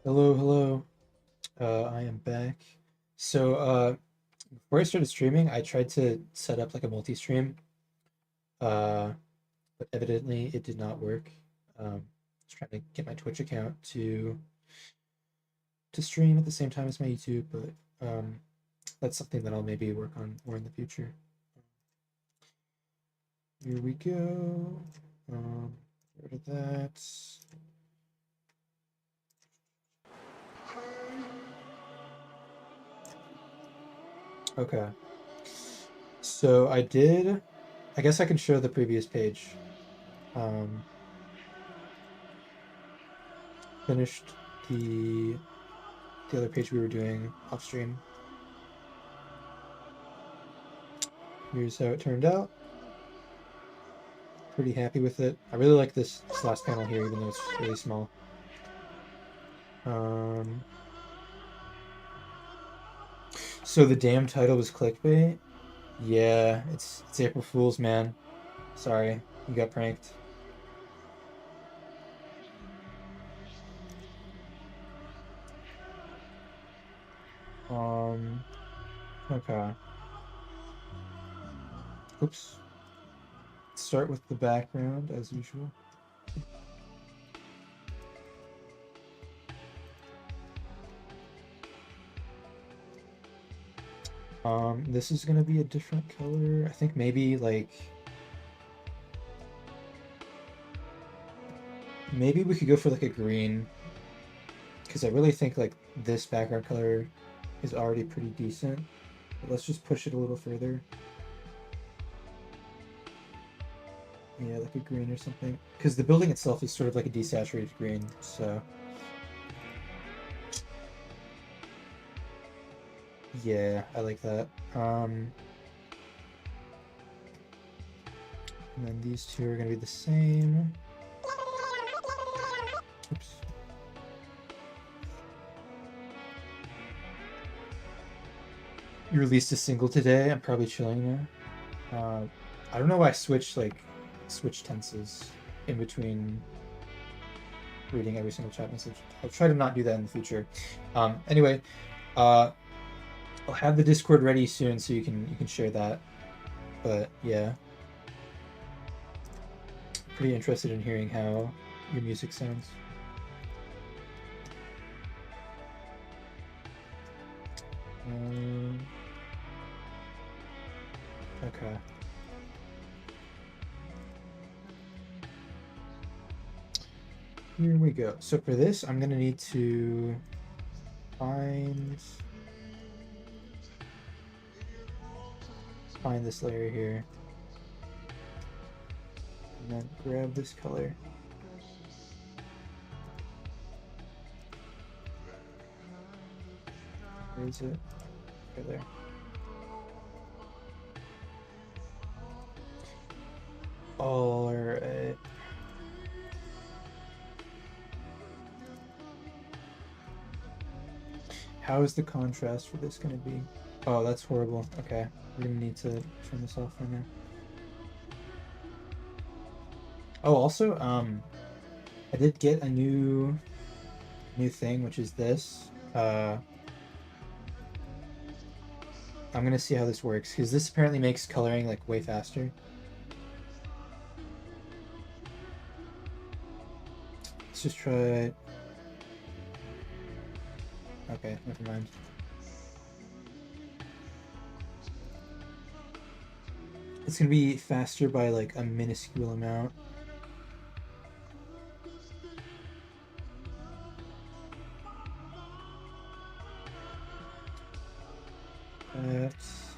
Hello, hello. I am back. Before I started streaming, I tried to set up like a multi-stream, uh, but evidently it did not work. I was trying to get my Twitch account to stream at the same time as my YouTube, but that's something that I'll maybe work on more in the future. Here we go. Get rid of that. Okay. So I guess I can show the previous page. Um, Finished the the other page we were doing off stream. Here's how it turned out. Pretty happy with it. I really like this last panel here, even though it's really small. Um, so the damn title was clickbait. Yeah, it's April Fool's, man. Sorry, you got pranked. Um, okay. Oops. Start with the background as usual. This is gonna be a different color. I think maybe we could go for like a green, because I really think like this background color is already pretty decent. But let's just push it a little further. Yeah, like a green or something. Because the building itself is sort of like a desaturated green, so yeah, I like that. And then these two are gonna be the same. Oops. You released a single today. I'm probably chilling now. I don't know why I switch tenses in between reading every single chat message. I'll try to not do that in the future. Anyway, uh, I'll have the Discord ready soon so you can share that. But yeah, pretty interested in hearing how your music sounds. Um, okay. Here we go. So for this, I'm gonna need to find find this layer here, and then grab this color. Where is it? Right there. All right. How is the contrast for this gonna be? Oh, that's horrible. Okay, we're gonna need to turn this off right now. Oh, also, I did get a new thing, which is this. I'm gonna see how this works because this apparently makes coloring like way faster. Let's just try it. Okay, never mind. It's gonna be faster by like a minuscule amount. That's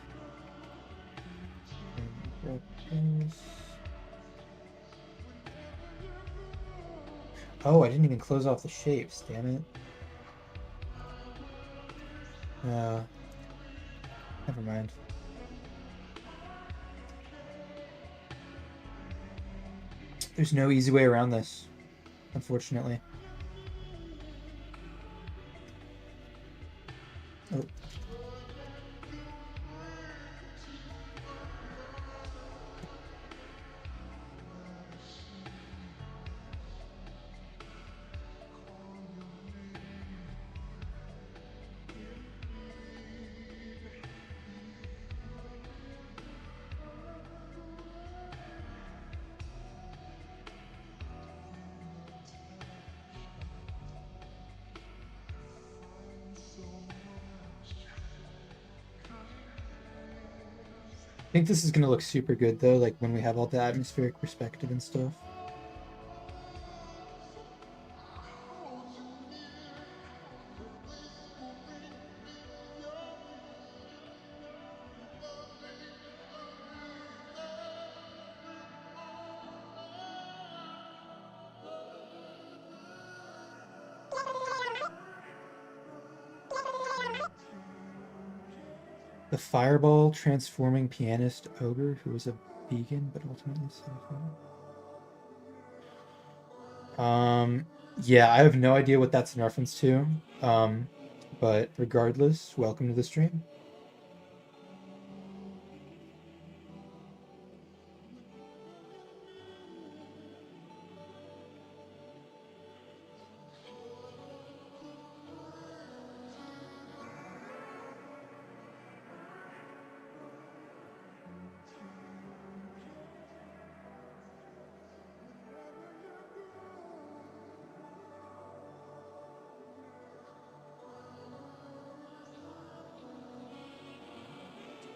grab this. Oh, I didn't even close off the shapes, damn it. Uh, Never mind. There's no easy way around this, unfortunately. Oh, think this is gonna look super good though, like when we have all the atmospheric perspective and stuff. The fireball transforming pianist ogre who was a vegan but ultimately yeah, I have no idea what that's in reference to. But regardless, welcome to the stream.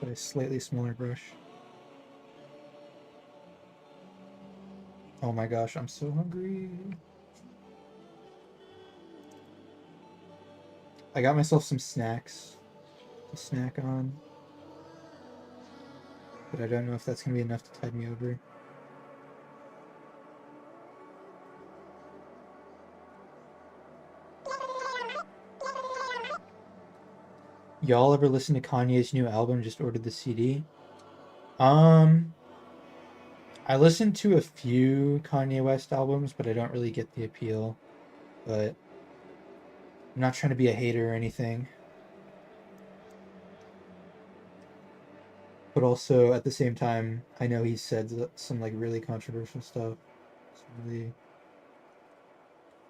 But a slightly smaller brush. Oh my gosh, I'm so hungry. I got myself some snacks to snack on, but I don't know if that's gonna be enough to tide me over. Y'all ever listen to Kanye's new album? Just ordered the CD. I listened to a few Kanye West albums, but I don't really get the appeal. But I'm not trying to be a hater or anything. But also at the same time, I know he said some like really controversial stuff, some really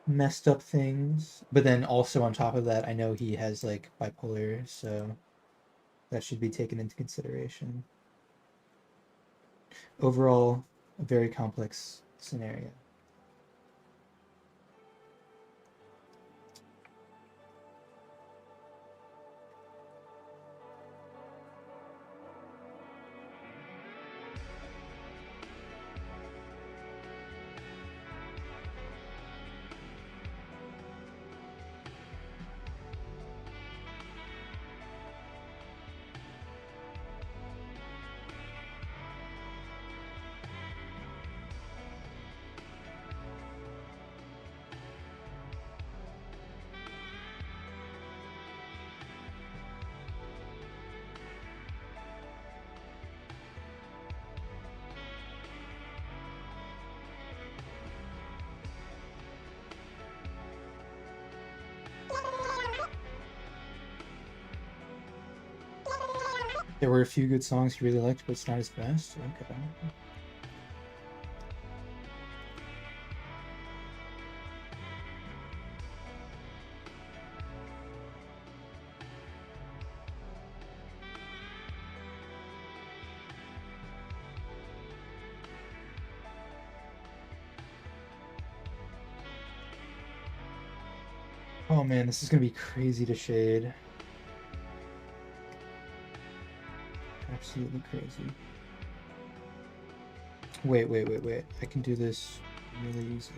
messed up things. But then also on top of that, I know he has like bipolar, so that should be taken into consideration. Overall, a very complex scenario. There were a few good songs he really liked, but it's not his best. Okay. Oh man, this is gonna be crazy to shade. Absolutely crazy. Wait. I can do this really easily.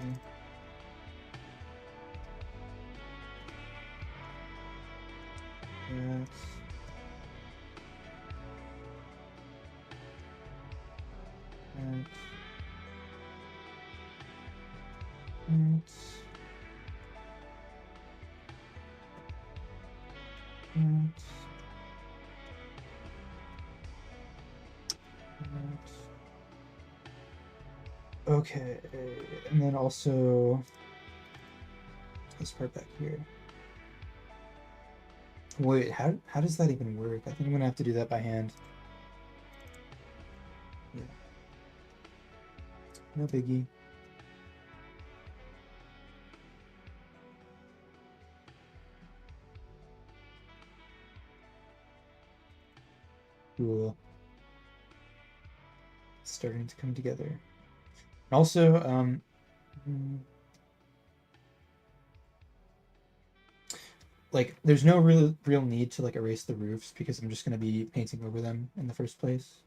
That's... Okay, and then also this part back here. Wait, how does that even work? I think I'm gonna have to do that by hand. Yeah. No biggie. Cool. It's starting to come together. And also, like there's no real need to like erase the roofs because I'm just gonna be painting over them in the first place.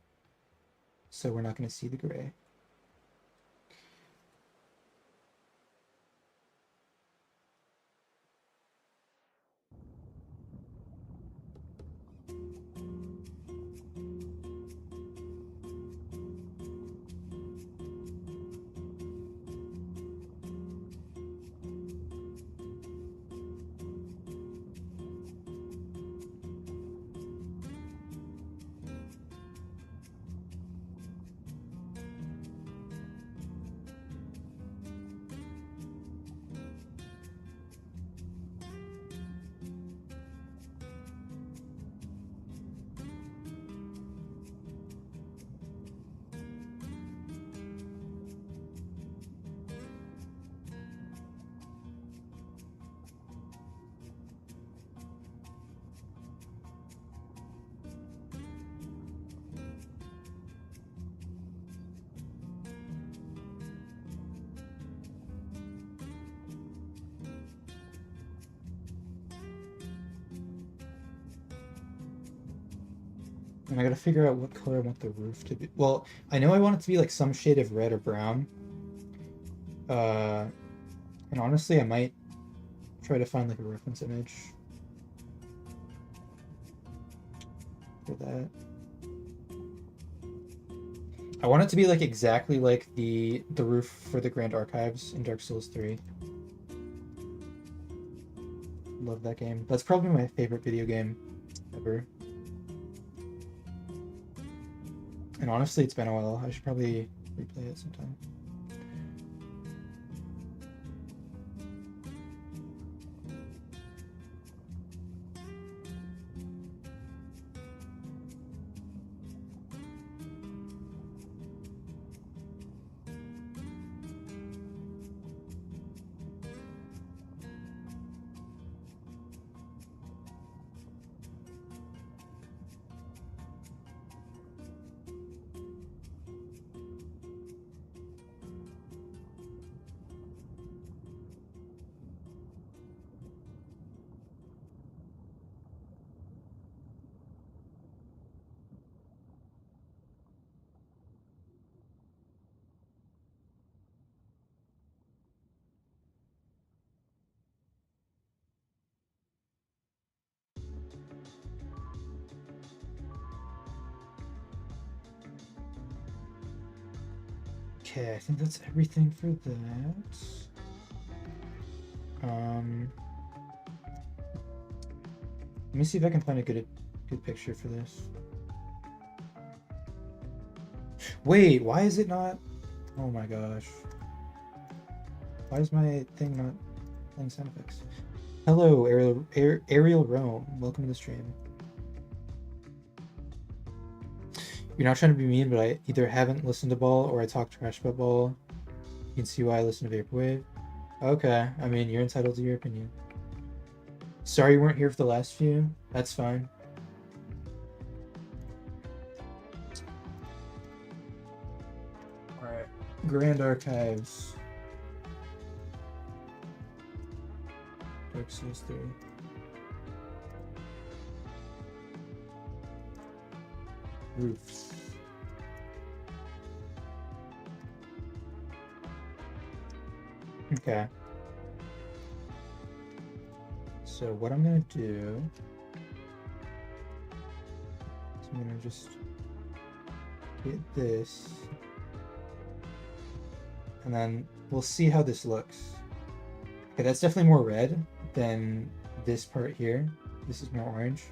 so we're not going to see the gray. And I gotta figure out what color I want the roof to be. Well, I know I want it to be like some shade of red or brown. And honestly, I might try to find like a reference image for that. I want it to be like exactly like the roof for the Grand Archives in Dark Souls 3. Love that game. That's probably my favorite video game ever. And honestly, it's been a while. I should probably replay it sometime. Okay, I think that's everything for that. Let me see if I can find a good picture for this. Wait, why is it not? Oh my gosh. Why is my thing not playing sound effects? Hello, Ariel Rome. Welcome to the stream. You're not trying to be mean, but I either haven't listened to Ball or I talk trash about Ball. You can see why I listen to Vaporwave. Okay, I mean, you're entitled to your opinion. Sorry you weren't here for the last few. That's fine. Alright, Grand Archives. Dark Souls 3. Roofs. Okay. So what I'm gonna do is I'm gonna just get this, and then we'll see how this looks. Okay, that's definitely more red than this part here. This is more orange.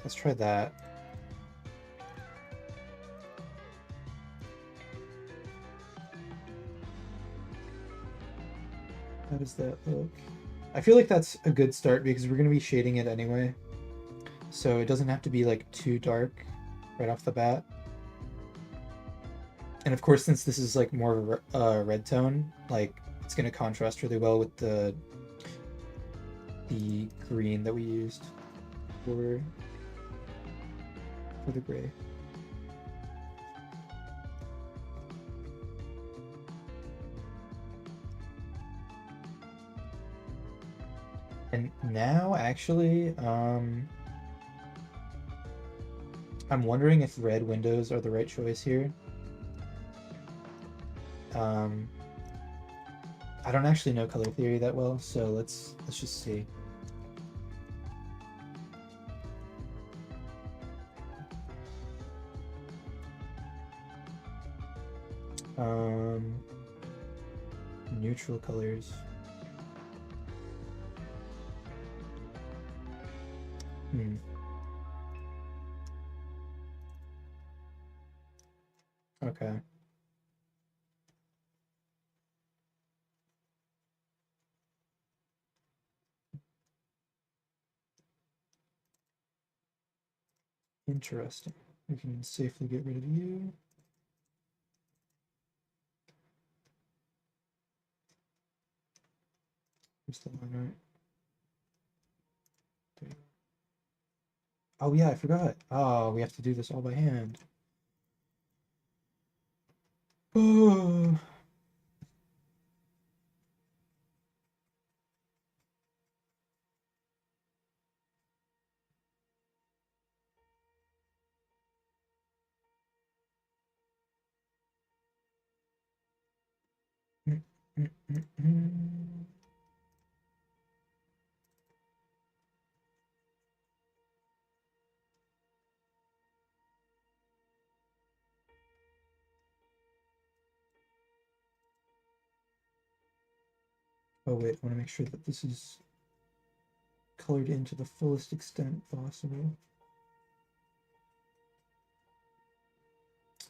Let's try that. How does that look? I feel like that's a good start because we're going to be shading it anyway. So it doesn't have to be like too dark right off the bat. And of course, since this is like more of a red tone, like it's going to contrast really well with the green that we used for the gray. And now, actually, I'm wondering if red windows are the right choice here. I don't actually know color theory that well, so let's just see. Neutral colors. Okay. Interesting. We can safely get rid of you. Where's the line art? Oh yeah, I forgot. Oh, we have to do this all by hand. Oh. Oh wait, I want to make sure that this is colored in to the fullest extent possible.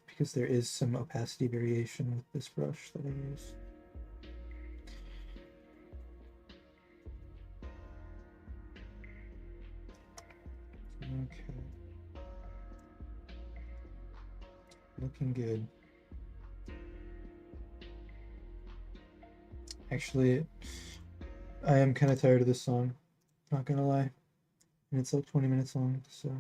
Because there is some opacity variation with this brush that I use. Okay. Looking good. Actually, I am kind of tired of this song, not gonna lie. And it's like 20 minutes long, so.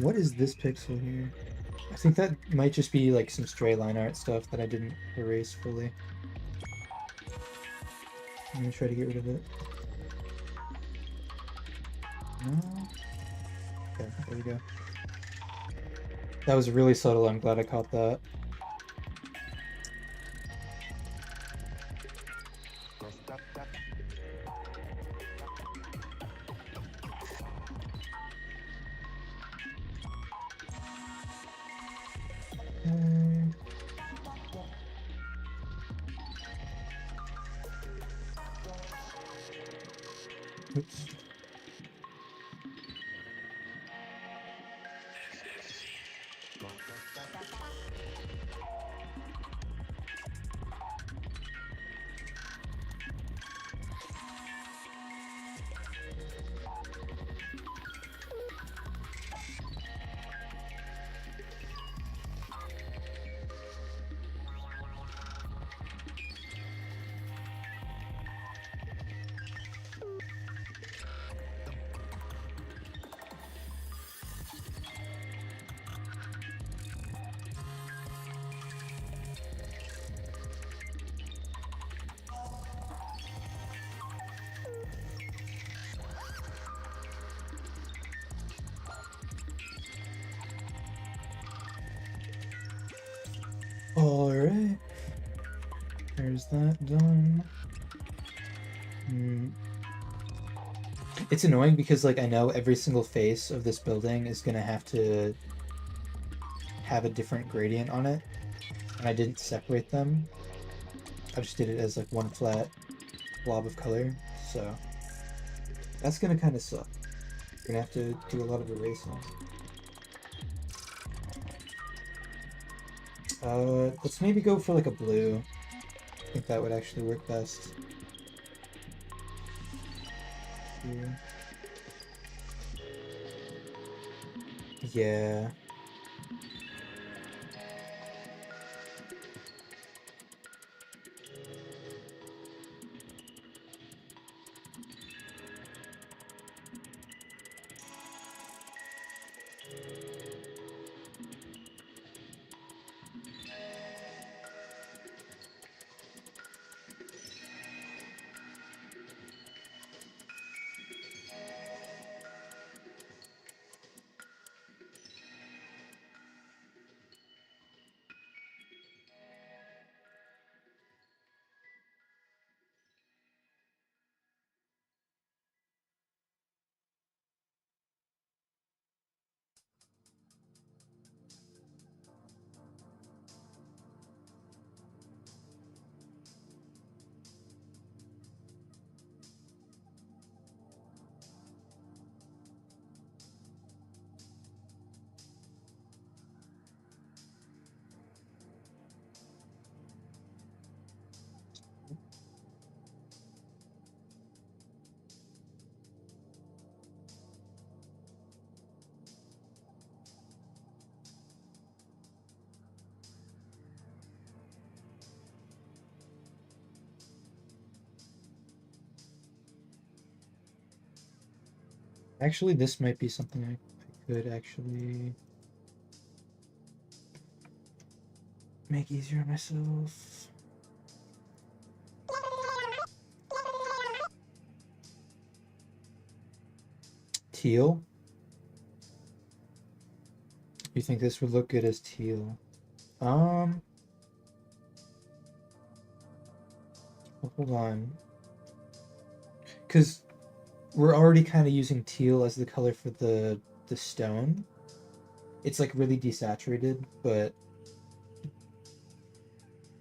What is this pixel here? I think that might just be like some stray line art stuff that I didn't erase fully. I'm gonna try to get rid of it. No? Okay, there we go. That was really subtle, I'm glad I caught that. Oops. Alright. There's that done. It's annoying because like I know every single face of this building is gonna have to have a different gradient on it, and I didn't separate them. I just did it as like one flat blob of color, so that's gonna kind of suck. We're gonna have to do a lot of erasing. Let's maybe go for like a blue. I think that would actually work best. Here. Yeah. Actually, this might be something I could actually make easier on myself. Teal? You think this would look good as teal? Well, hold on. Because we're already kind of using teal as the color for the stone. It's like really desaturated, but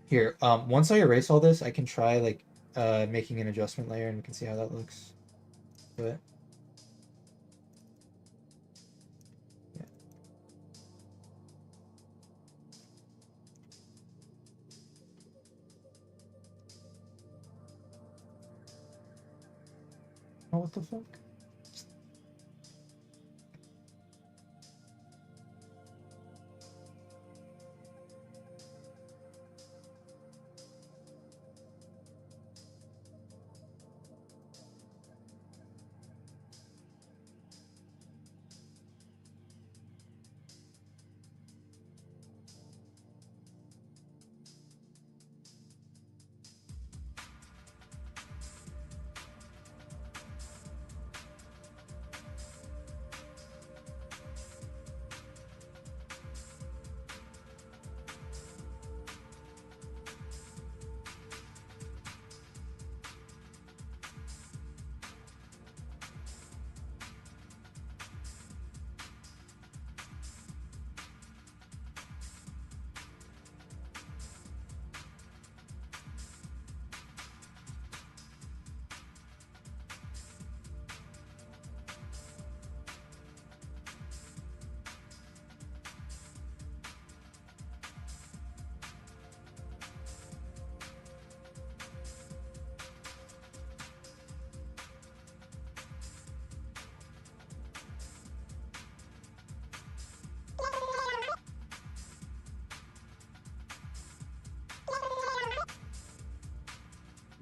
here, once I erase all this, I can try like making an adjustment layer and we can see how that looks. But yeah. Oh, what the fuck?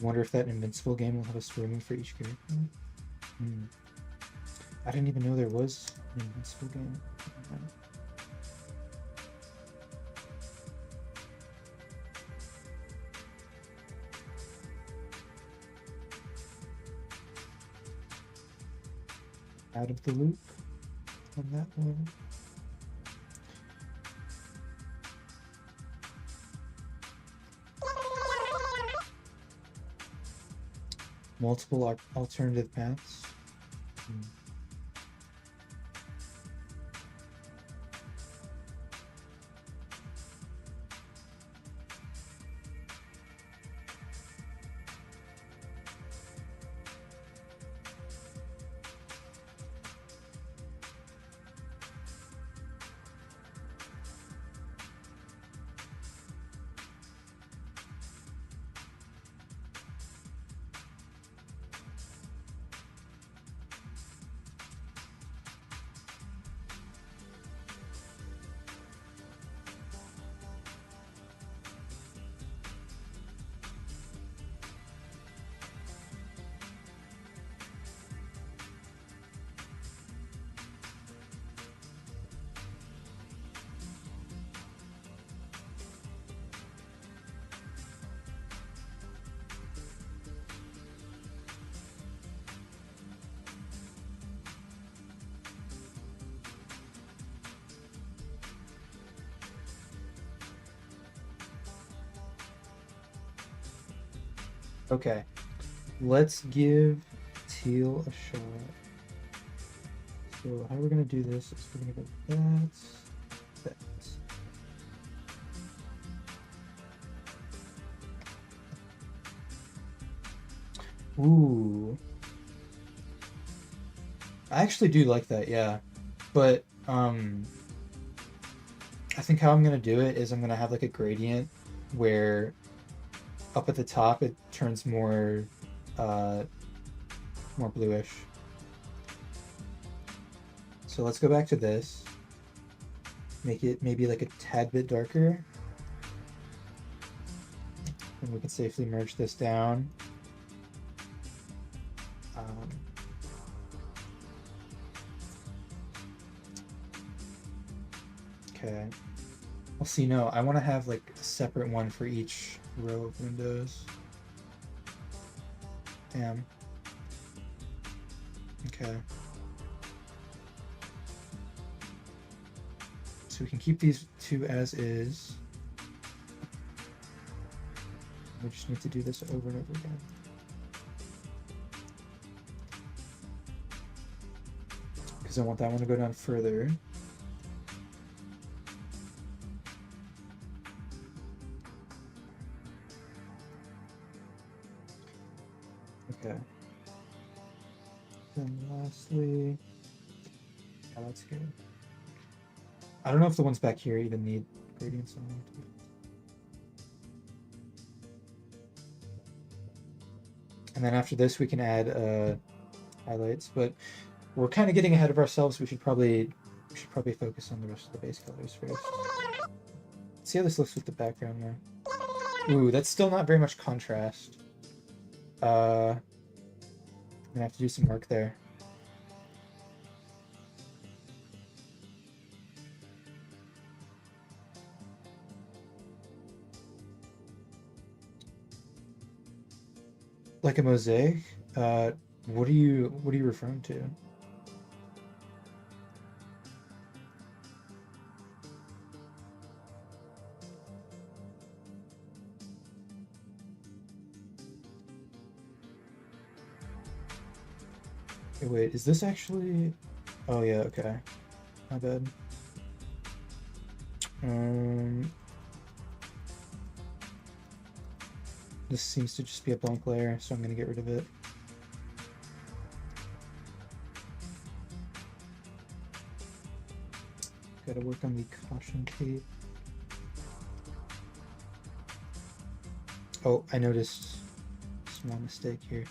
Wonder if that Invincible game will have a story mode for each character. Hmm. I didn't even know there was an Invincible game. Out of the loop on that one. Multiple alternative paths. Hmm. Okay, let's give teal a shot. So how we're gonna do this is we're gonna go that. Ooh. I actually do like that, yeah. But I think how I'm gonna do it is I'm gonna have like a gradient where up at the top it turns uh more bluish. So let's go back to this. Make it maybe like a tad bit darker. And we can safely merge this down. Um, okay. Well, see, no, I want to have like a separate one for each row of windows. Damn. Okay. So we can keep these two as is. We just need to do this over and over again. Because I want that one to go down further. Okay. Then lastly, yeah, that's good. I don't know if the ones back here even need gradients on them. And then after this, we can add highlights, but we're kind of getting ahead of ourselves. We should probably focus on the rest of the base colors first. Let's see how this looks with the background now. Ooh, that's still not very much contrast. I'm gonna have to do some work there. Like a mosaic? What are you referring to? Okay, wait, is this actually? Oh yeah, okay. My bad. This seems to just be a blank layer, so I'm gonna get rid of it. Gotta work on the caution tape. Oh, I noticed a small mistake here.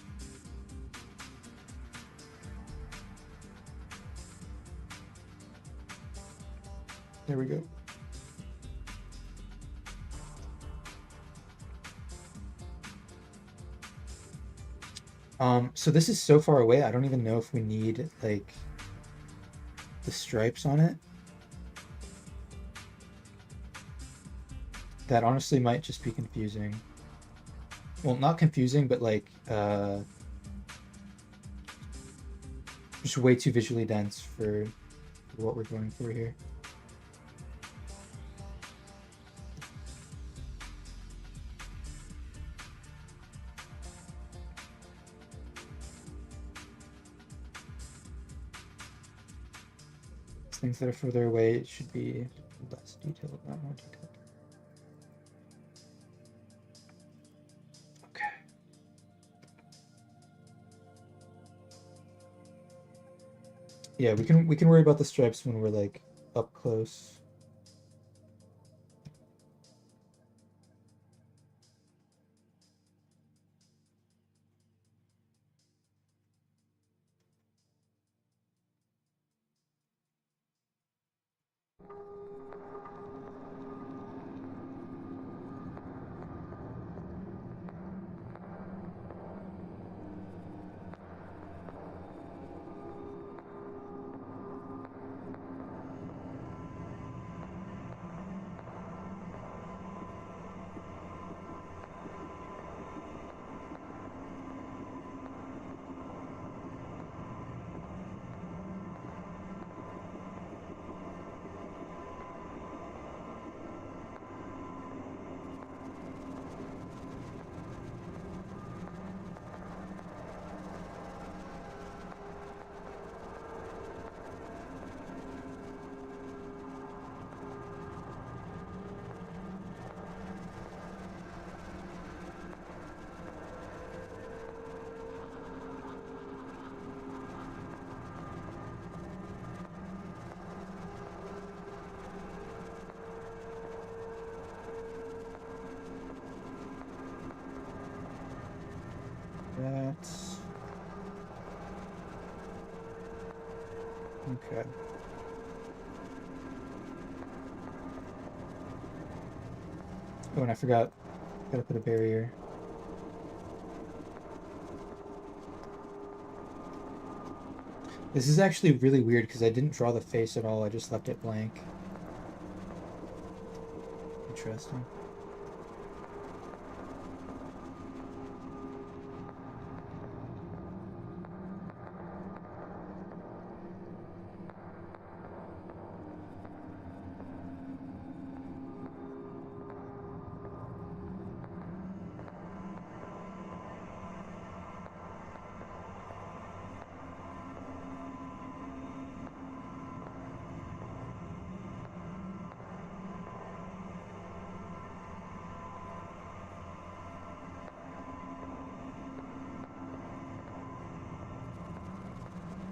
There we go. So this is so far away, I don't even know if we need, like, the stripes on it. That honestly might just be confusing. Well, not confusing, but, like, just way too visually dense for what we're going for here. Things that are further away, it should be less detailed, not more detailed. Okay. Yeah, we can worry about the stripes when we're like up close. Okay. Oh, and I forgot. Gotta put a barrier. This is actually really weird because I didn't draw the face at all. I just left it blank. Interesting.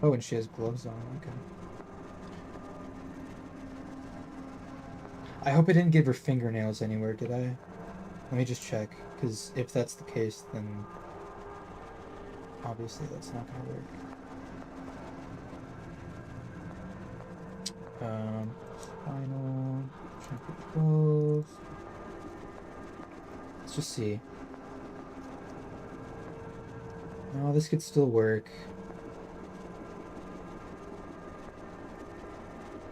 Oh, and she has gloves on. Okay. I hope I didn't give her fingernails anywhere, did I? Let me just check, because if that's the case, then obviously that's not gonna work. Final. Champion clothes. Let's just see. No, this could still work.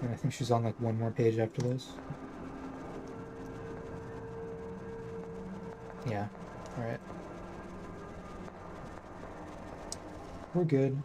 And I think she's on like one more page after this. Yeah. Alright. We're good.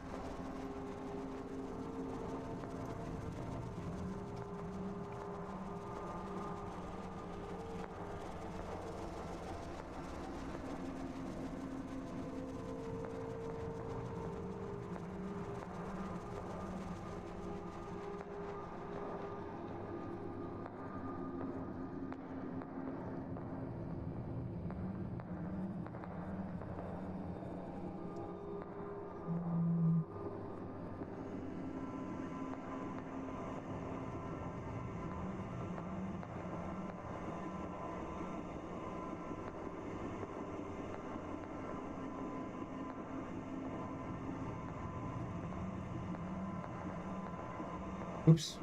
Oops.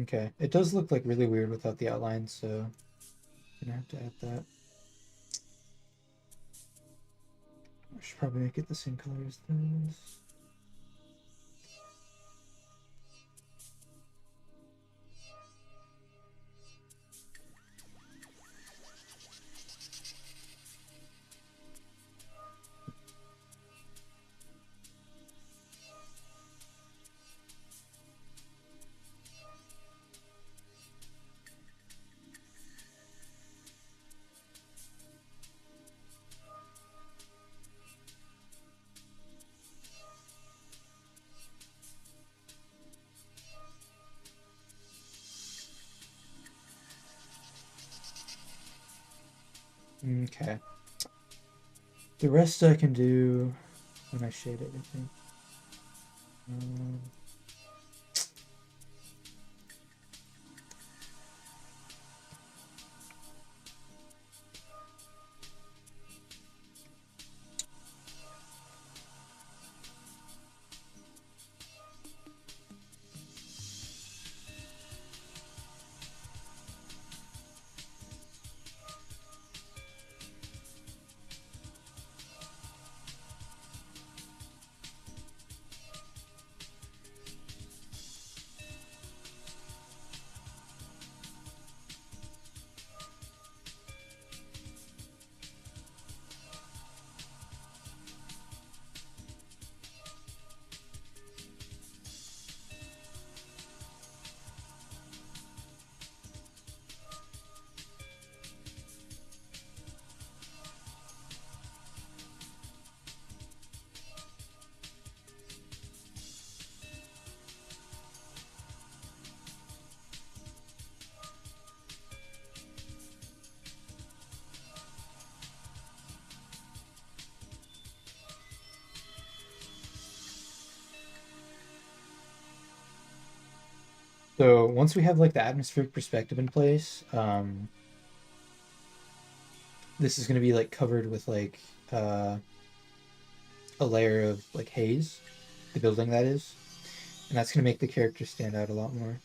Okay. It does look like really weird without the outline, so I'm gonna have to add that. I should probably make it the same color as this. Okay. The rest I can do when I shade everything. So once we have like the atmospheric perspective in place, this is gonna be like covered with like a layer of like haze, the building that is, and that's gonna make the character stand out a lot more.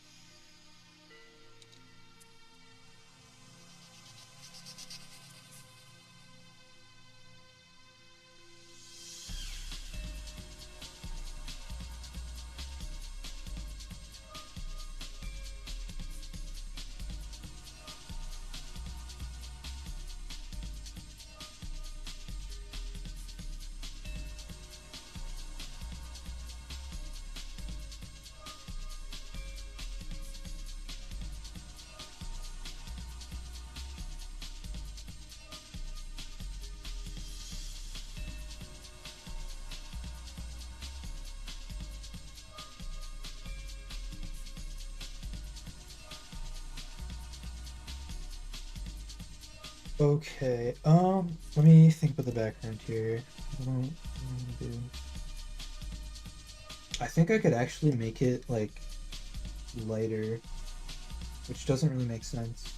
Okay, let me think about the background here. I think I could actually make it like lighter, which doesn't really make sense.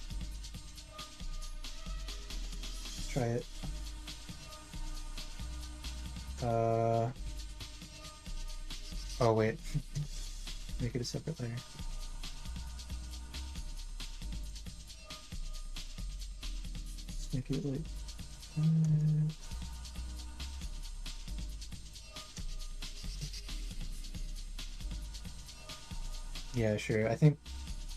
Let's try it. Oh wait, make it a separate layer. Let's make it like. Yeah, sure. I think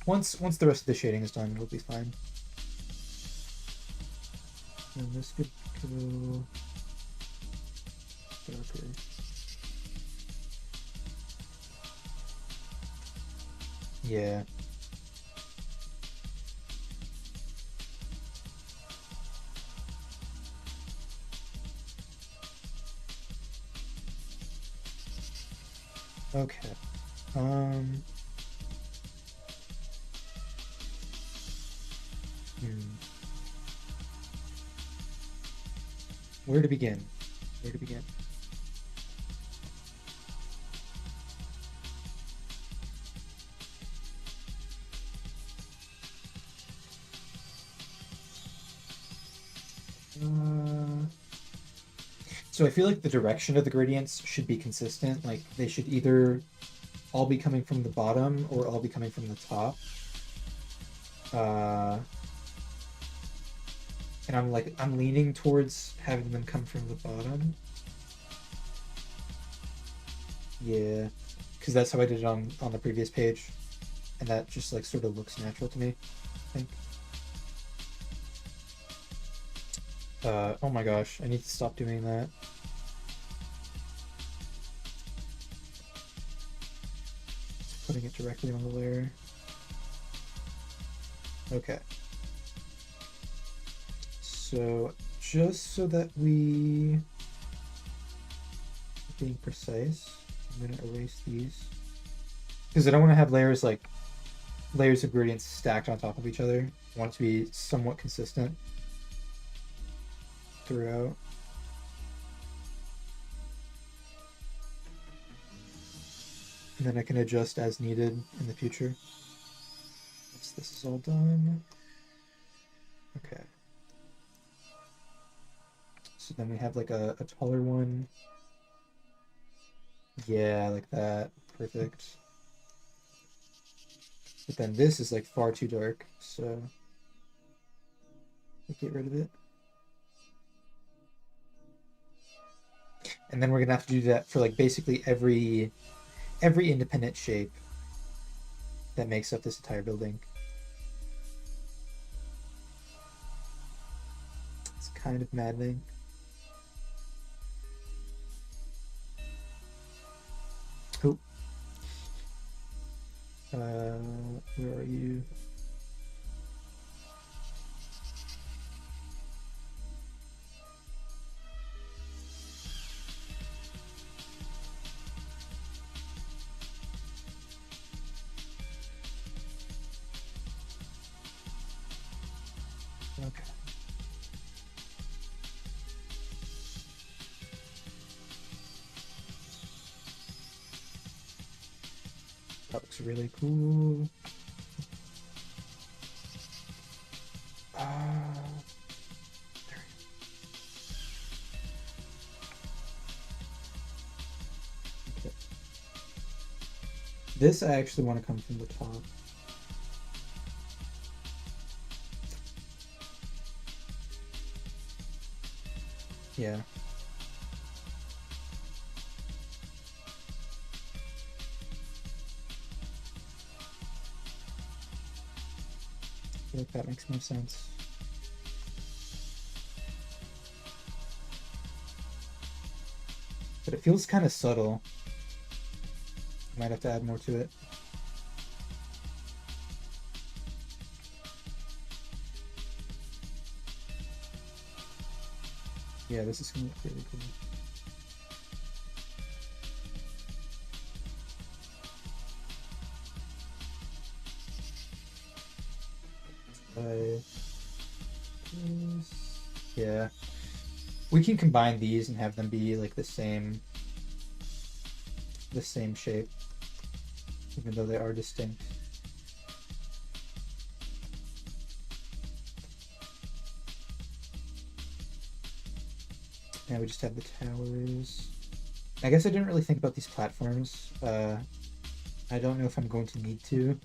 once the rest of the shading is done, it'll be fine. And this could go darker. Yeah. Okay. Um. Where to begin? Where to begin? So I feel like the direction of the gradients should be consistent. Like they should either all be coming from the bottom or all be coming from the top. And I'm leaning towards having them come from the bottom. Yeah, because that's how I did it on the previous page, and that just like sort of looks natural to me, I think. Oh my gosh, I need to stop doing that. Just putting it directly on the layer. Okay. So just so that we being precise, I'm gonna erase these because I don't want to have layers like layers of gradients stacked on top of each other. I want it to be somewhat consistent throughout. And then I can adjust as needed in the future. Once this is all done. Okay. So then we have like a taller one. Yeah, like that. Perfect. But then this is like far too dark, so we'll get rid of it. And then we're gonna have to do that for like basically every independent shape that makes up this entire building. It's kind of maddening. Oh. Where are you? Okay. That looks really cool. Okay. This I actually want to come from the top. Yeah. I feel like that makes more sense. But it feels kind of subtle. I might have to add more to it. Yeah, this is gonna look really cool. Yeah, we can combine these and have them be like the same shape, even though they are distinct. Now we just have the towers. I guess I didn't really think about these platforms. I don't know if I'm going to need to.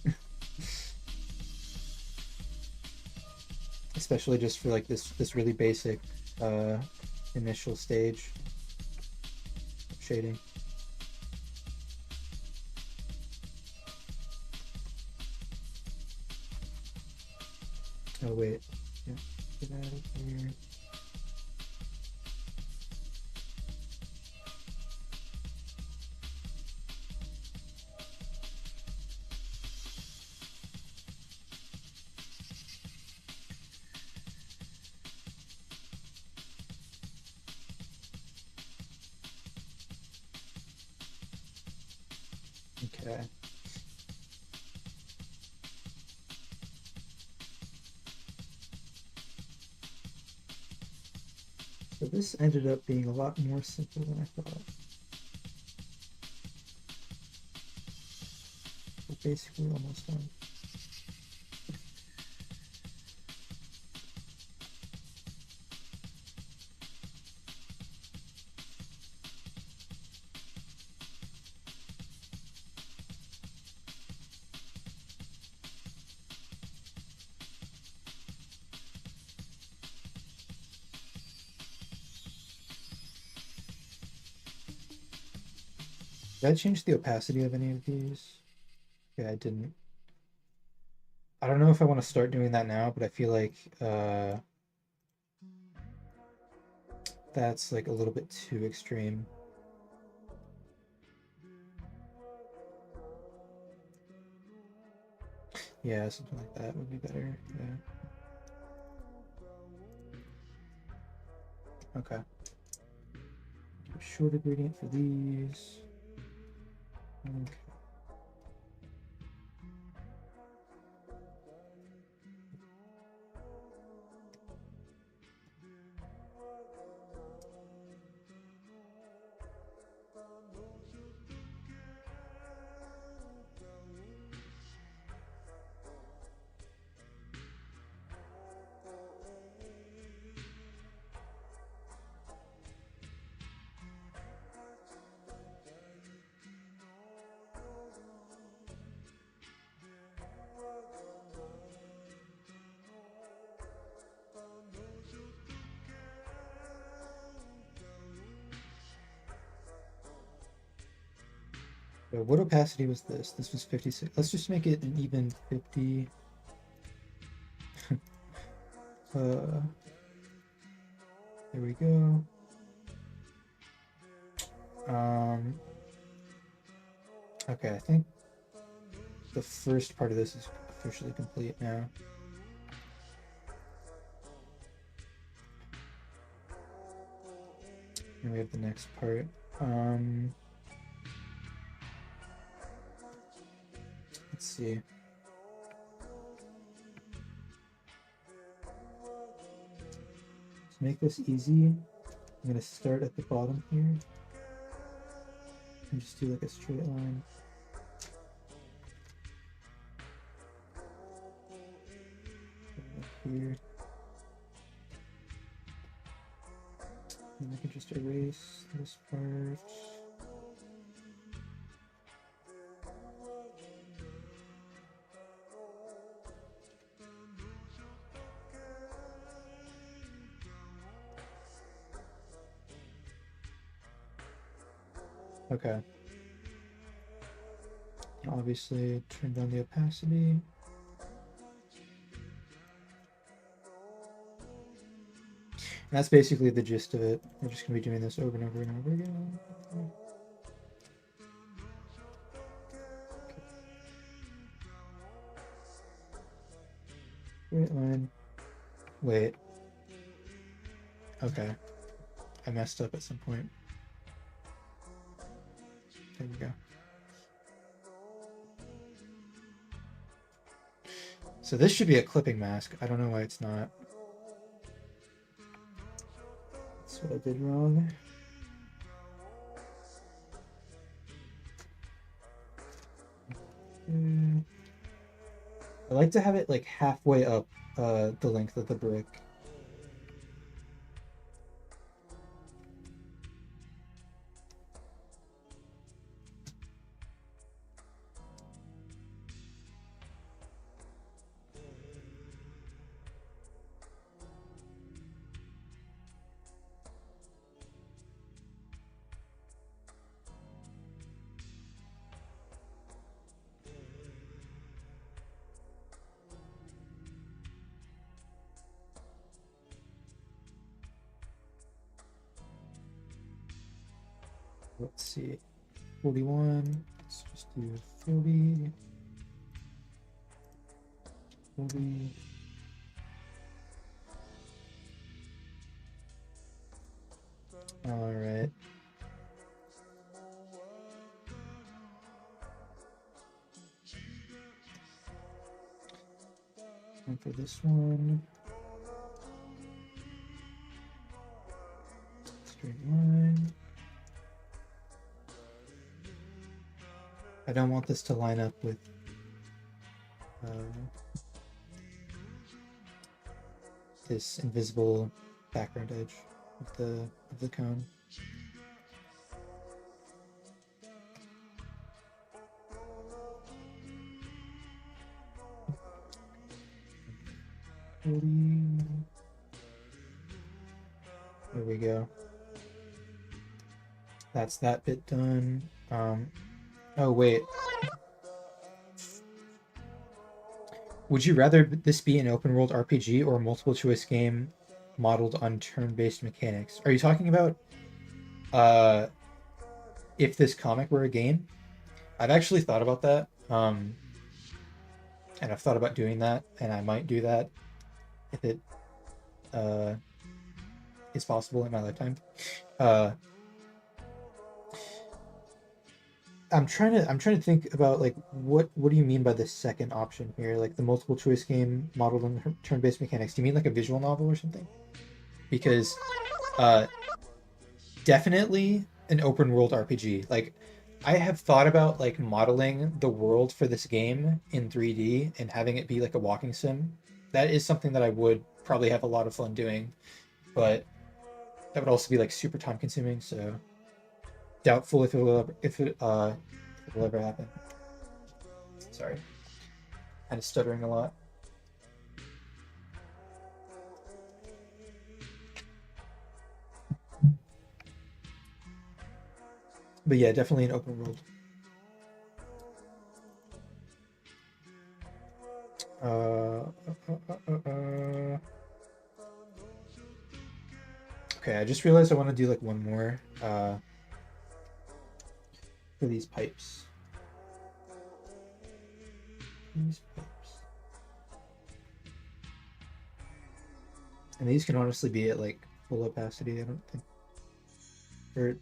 Especially just for like this really basic initial stage shading. Oh wait, yeah, get out of here. Okay. So this ended up being a lot more simple than I thought. We're basically almost done. Did I change the opacity of any of these? Yeah, I didn't. I don't know if I want to start doing that now, but I feel like that's like a little bit too extreme. Yeah, something like that would be better. Yeah. Okay. Shorter gradient for these. Okay. So what opacity was this? This was 56. Let's just make it an even 50. There we go. Okay, I think the first part of this is officially complete now. And we have the next part. Let's see. To make this easy, I'm gonna start at the bottom here and just do like a straight line. here. And I can just erase this part. Okay. Obviously, turn down the opacity. And that's basically the gist of it. We're just going to be doing this over and over and over again. Straight line. Wait. Okay. I messed up at some point. There we go. So this should be a clipping mask. I don't know why it's not. That's what I did wrong. I like to have it like halfway up the length of the brick. Let's see, 41. Let's just do 40. 40. All right. And for this one, straight line. I don't want this to line up with this invisible background edge of the cone. There we go. That's that bit done. Oh wait. Would you rather this be an open world RPG or a multiple choice game modeled on turn-based mechanics? Are you talking about if this comic were a game? I've actually thought about that. And I've thought about doing that, and I might do that if it is possible in my lifetime. I'm trying to think about like what do you mean by the second option here, like the multiple choice game modeled on turn-based mechanics? Do you mean like a visual novel or something? Because definitely an open world RPG. Like I have thought about like modeling the world for this game in 3D and having it be like a walking sim. That is something that I would probably have a lot of fun doing, but that would also be like super time consuming, so doubtful if it will ever happen. Sorry, kind of stuttering a lot. But yeah, definitely an open world. Okay, I just realized I want to do like one more for these pipes. And these can honestly be at like full opacity, I don't think. Or if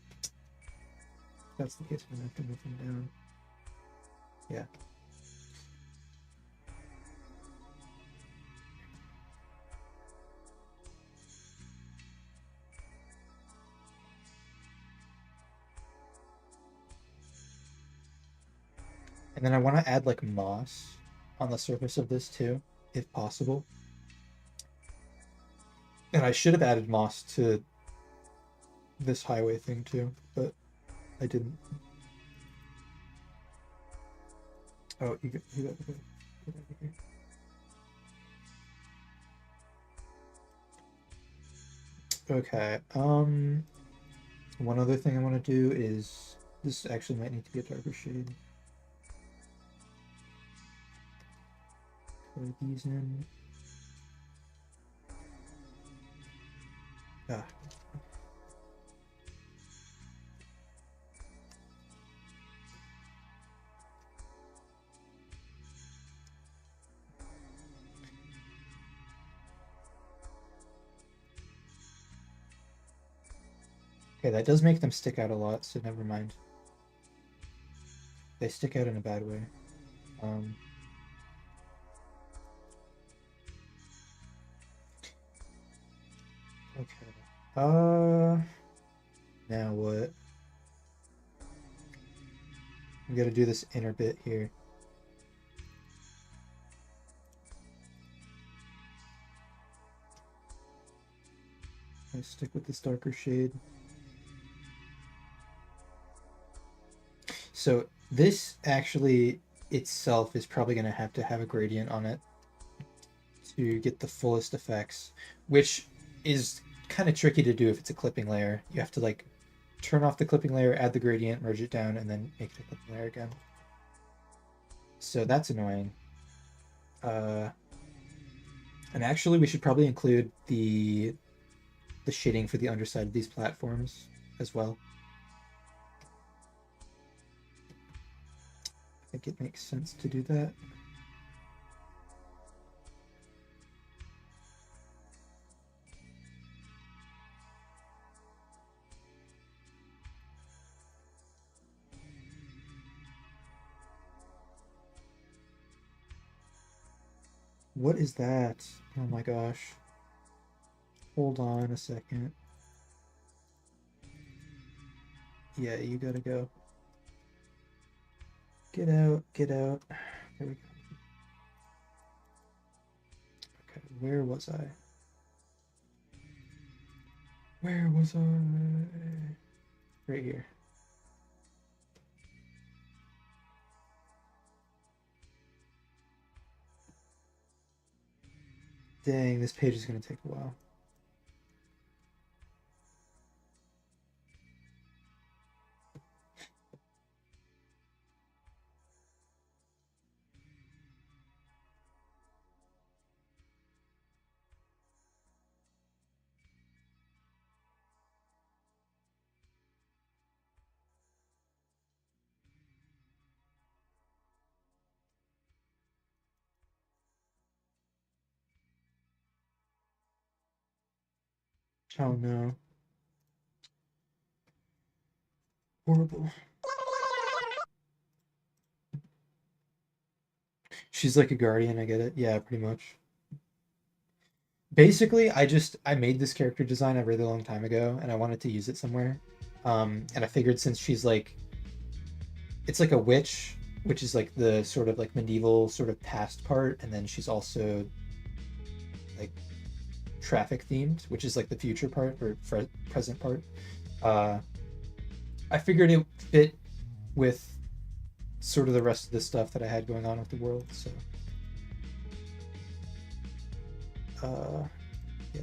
that's the case, I'm gonna have to move them down. Yeah. And then I want to add like moss on the surface of this too, if possible. And I should have added moss to this highway thing too, but I didn't. Oh, you got get out of here. Okay. One other thing I want to do is this actually might need to be a darker shade. Color these in. Ah. Okay, that does make them stick out a lot, so never mind. They stick out in a bad way. Okay. Now what? We gotta do this inner bit here. I stick with this darker shade. So this actually itself is probably going to have a gradient on it to get the fullest effects, which is kind of tricky to do if it's a clipping layer. You have to like turn off the clipping layer, add the gradient, merge it down, and then make it a clipping layer again. So that's annoying. And actually, we should probably include the shading for the underside of these platforms as well. I think it makes sense to do that. What is that? Oh my gosh. Hold on a second. Yeah, you gotta go. Get out, get out. There we go. Okay, where was I? Where was I? Right here. Dang, this page is gonna take a while. Oh no. Horrible. She's like a guardian, I get it. Yeah, pretty much. Basically, I made this character design a really long time ago and I wanted to use it somewhere. And I figured since she's like it's like a witch, which is like the sort of like medieval sort of past part, and then she's also like traffic themed, which is like the future part or present part. Uh, I figured it fit with sort of the rest of the stuff that I had going on with the world. So, yeah.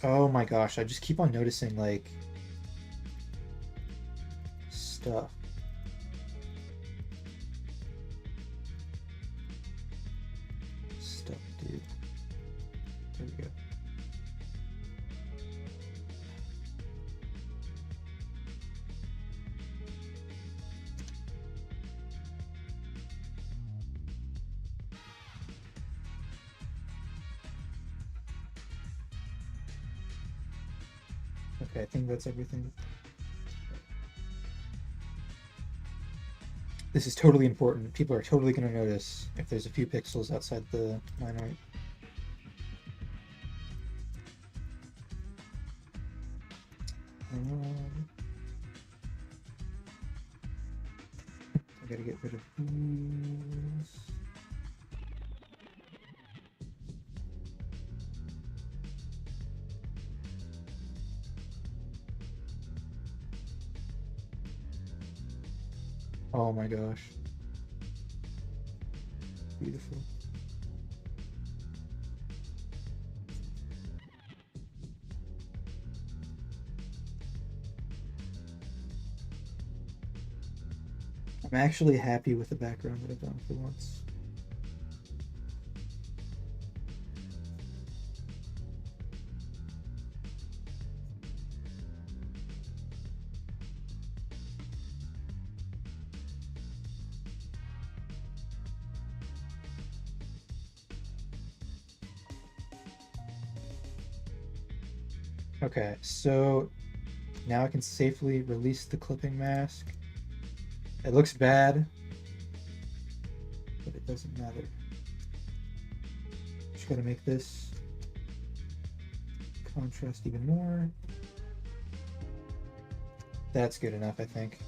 Oh my gosh, I just keep on noticing like stuff. Stuff, dude. There we go. Okay, I think that's everything. This is totally important. People are totally going to notice if there's a few pixels outside the line art. I gotta get rid of these. Oh my gosh. Beautiful. I'm actually happy with the background that I've done for once. Okay, so now I can safely release the clipping mask. It looks bad, but it doesn't matter. Just gotta make this contrast even more. That's good enough, I think.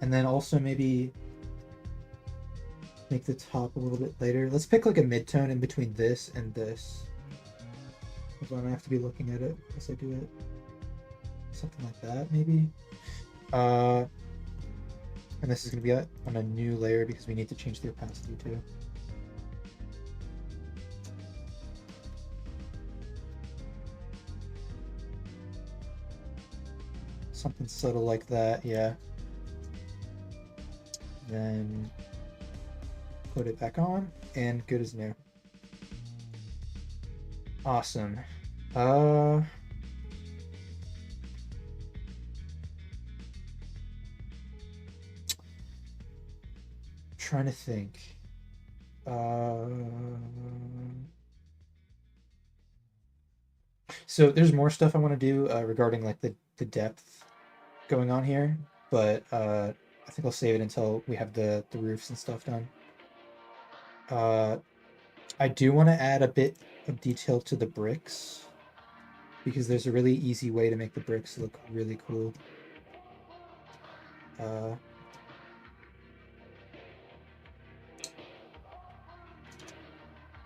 And then also maybe make the top a little bit lighter. Let's pick like a mid-tone in between this and this. So I don't have to be looking at it as I do it. Something like that, maybe. And this is going to be on a new layer because we need to change the opacity too. Something subtle like that, yeah. Then put it back on and good as new. Awesome. Trying to think. So there's more stuff I want to do regarding like the depth going on here, but I think I'll save it until we have the roofs and stuff done. I do want to add a bit of detail to the bricks because there's a really easy way to make the bricks look really cool.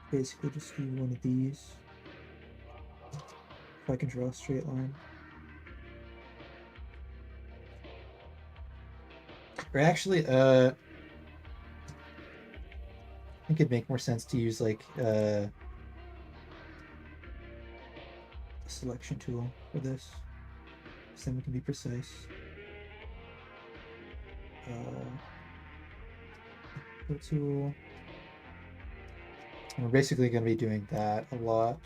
Basically just do one of these. If I can draw a straight line. Or actually, I think it'd make more sense to use like a selection tool for this. So then we can be precise. Tool. And we're basically going to be doing that a lot.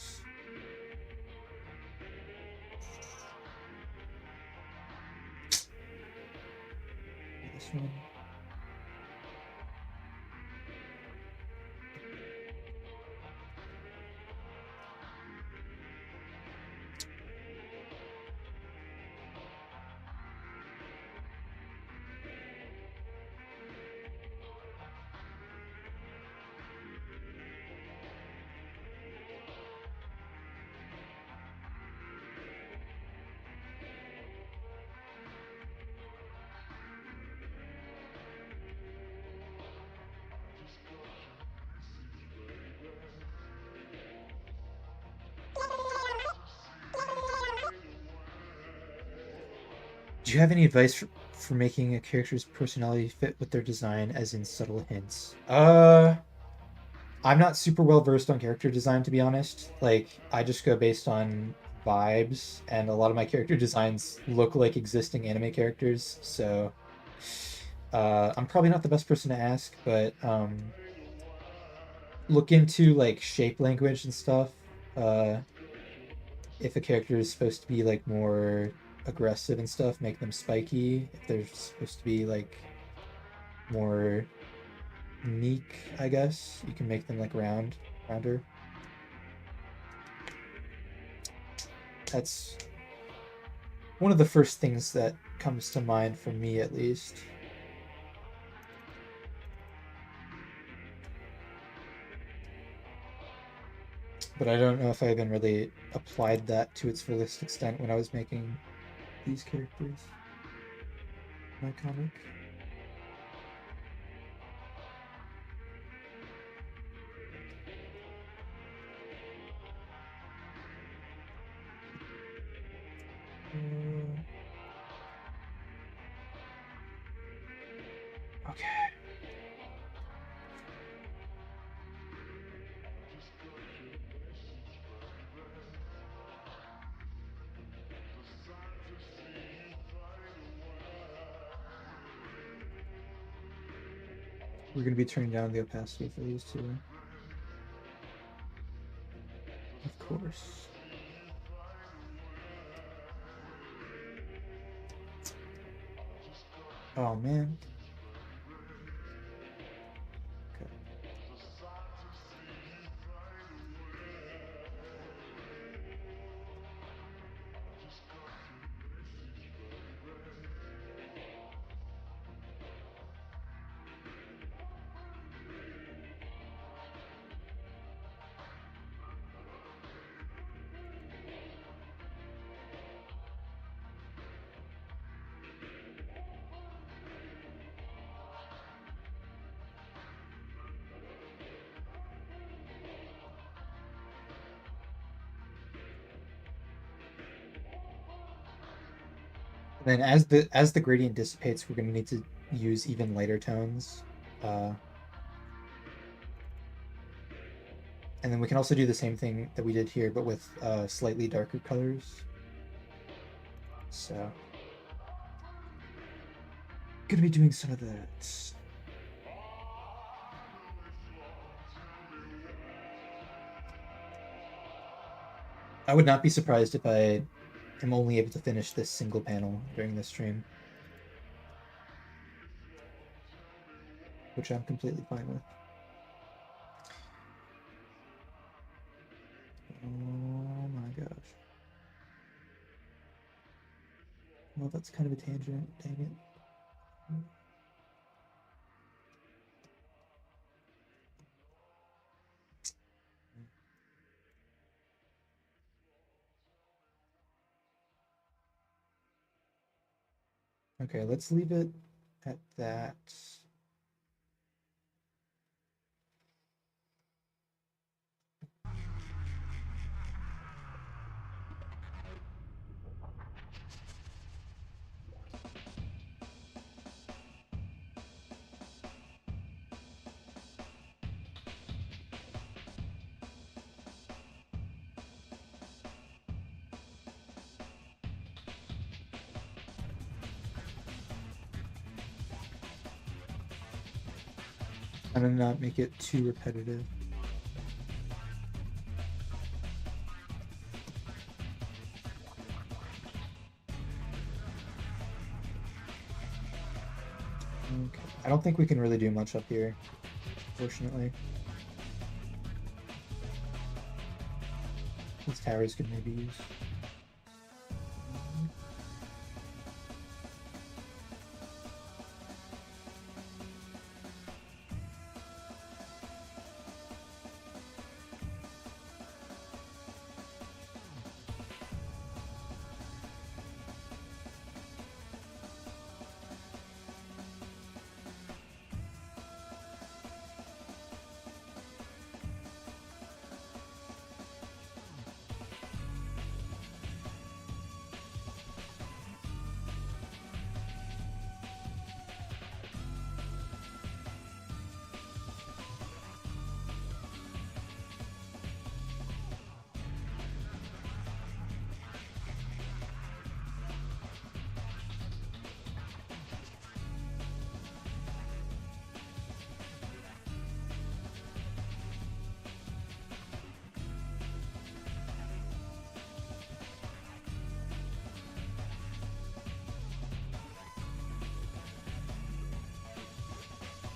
This one. Do you have any advice for making a character's personality fit with their design, as in subtle hints? I'm not super well versed on character design, to be honest. Like, I just go based on vibes, and a lot of my character designs look like existing anime characters, so I'm probably not the best person to ask, but look into like shape language and stuff. If a character is supposed to be like more aggressive and stuff, make them spiky. If they're supposed to be like more meek, I guess, you can make them like rounder. That's one of the first things that comes to mind for me, at least. But I don't know if I even really applied that to its fullest extent when I was making these characters. My comic. We're going to be turning down the opacity for these two. Of course. Oh, man. Okay. And then as the gradient dissipates, we're going to need to use even lighter tones. And then we can also do the same thing that we did here, but with slightly darker colors. So, gonna be doing some of that. I would not be surprised if I am only able to finish this single panel during this stream, which I'm completely fine with. Oh my gosh. Well, that's kind of a tangent. Dang it. Okay, let's leave it at that. I'm gonna not make it too repetitive. Okay. I don't think we can really do much up here, fortunately. These towers could maybe use.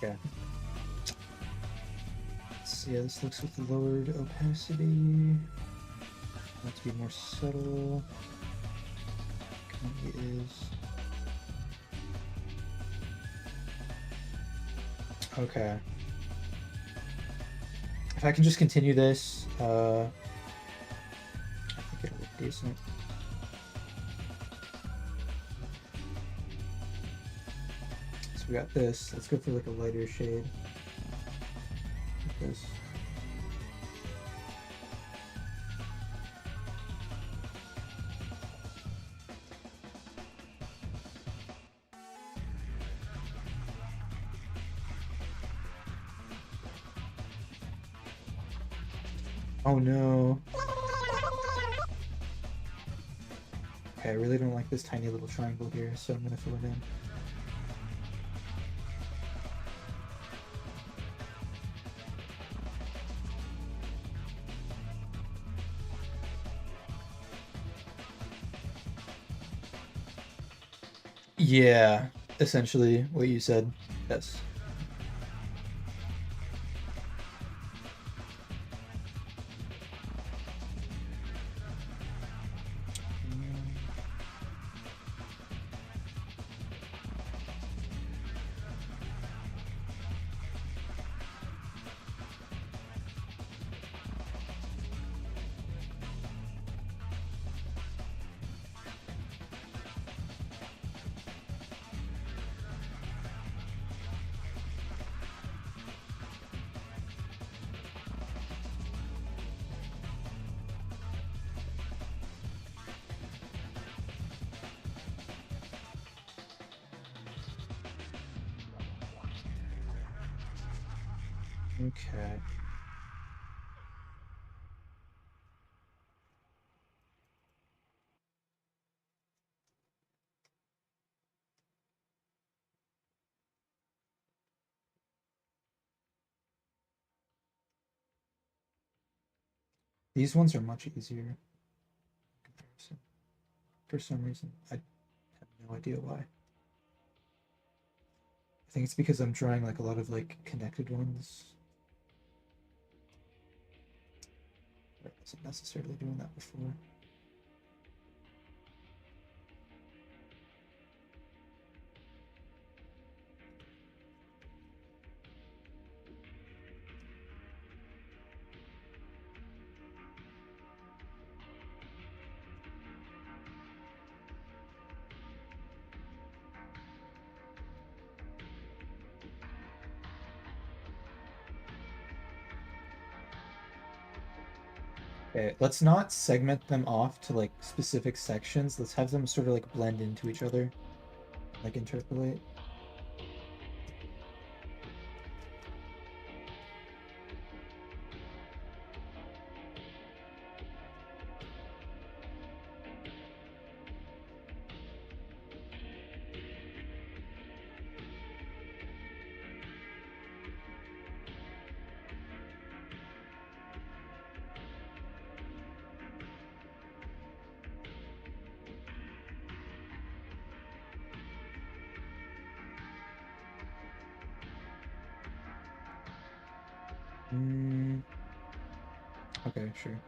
Okay. So yeah, this looks with the lowered opacity. Want to be more subtle. Currently is. Okay. If I can just continue this, I think it'll look decent. So we got this. Let's go for like a lighter shade. Like this. Oh no. Okay, I really don't like this tiny little triangle here, so I'm gonna fill it in. Yeah, essentially what you said. Yes. Okay. These ones are much easier in comparison. For some reason, I have no idea why. I think it's because I'm drawing like a lot of like connected ones. I wasn't necessarily doing that before. Okay, let's not segment them off to like specific sections. Let's have them sort of like blend into each other, like interpolate. Mm, okay, sure.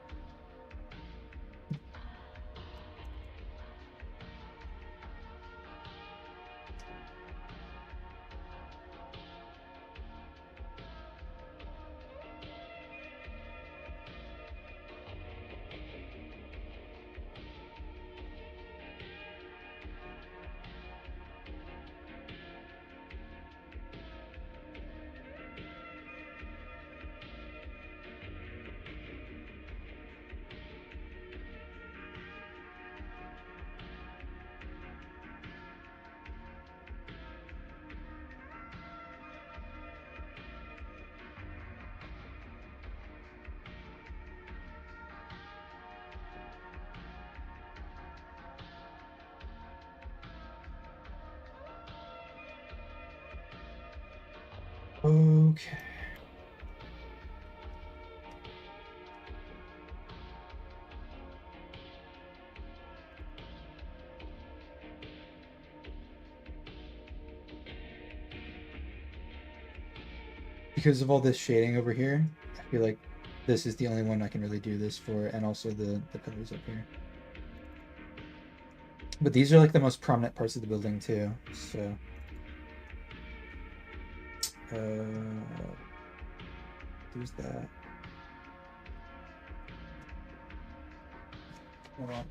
Okay. Because of all this shading over here, I feel like this is the only one I can really do this for, and also the pillars up here. But these are like the most prominent parts of the building too, so there's that. Hold on.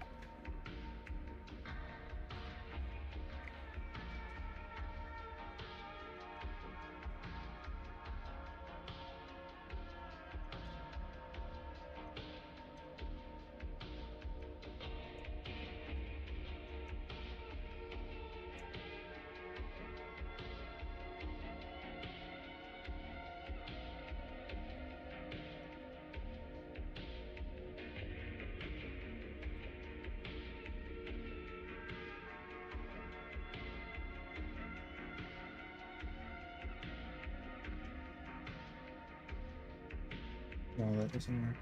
No, that doesn't work.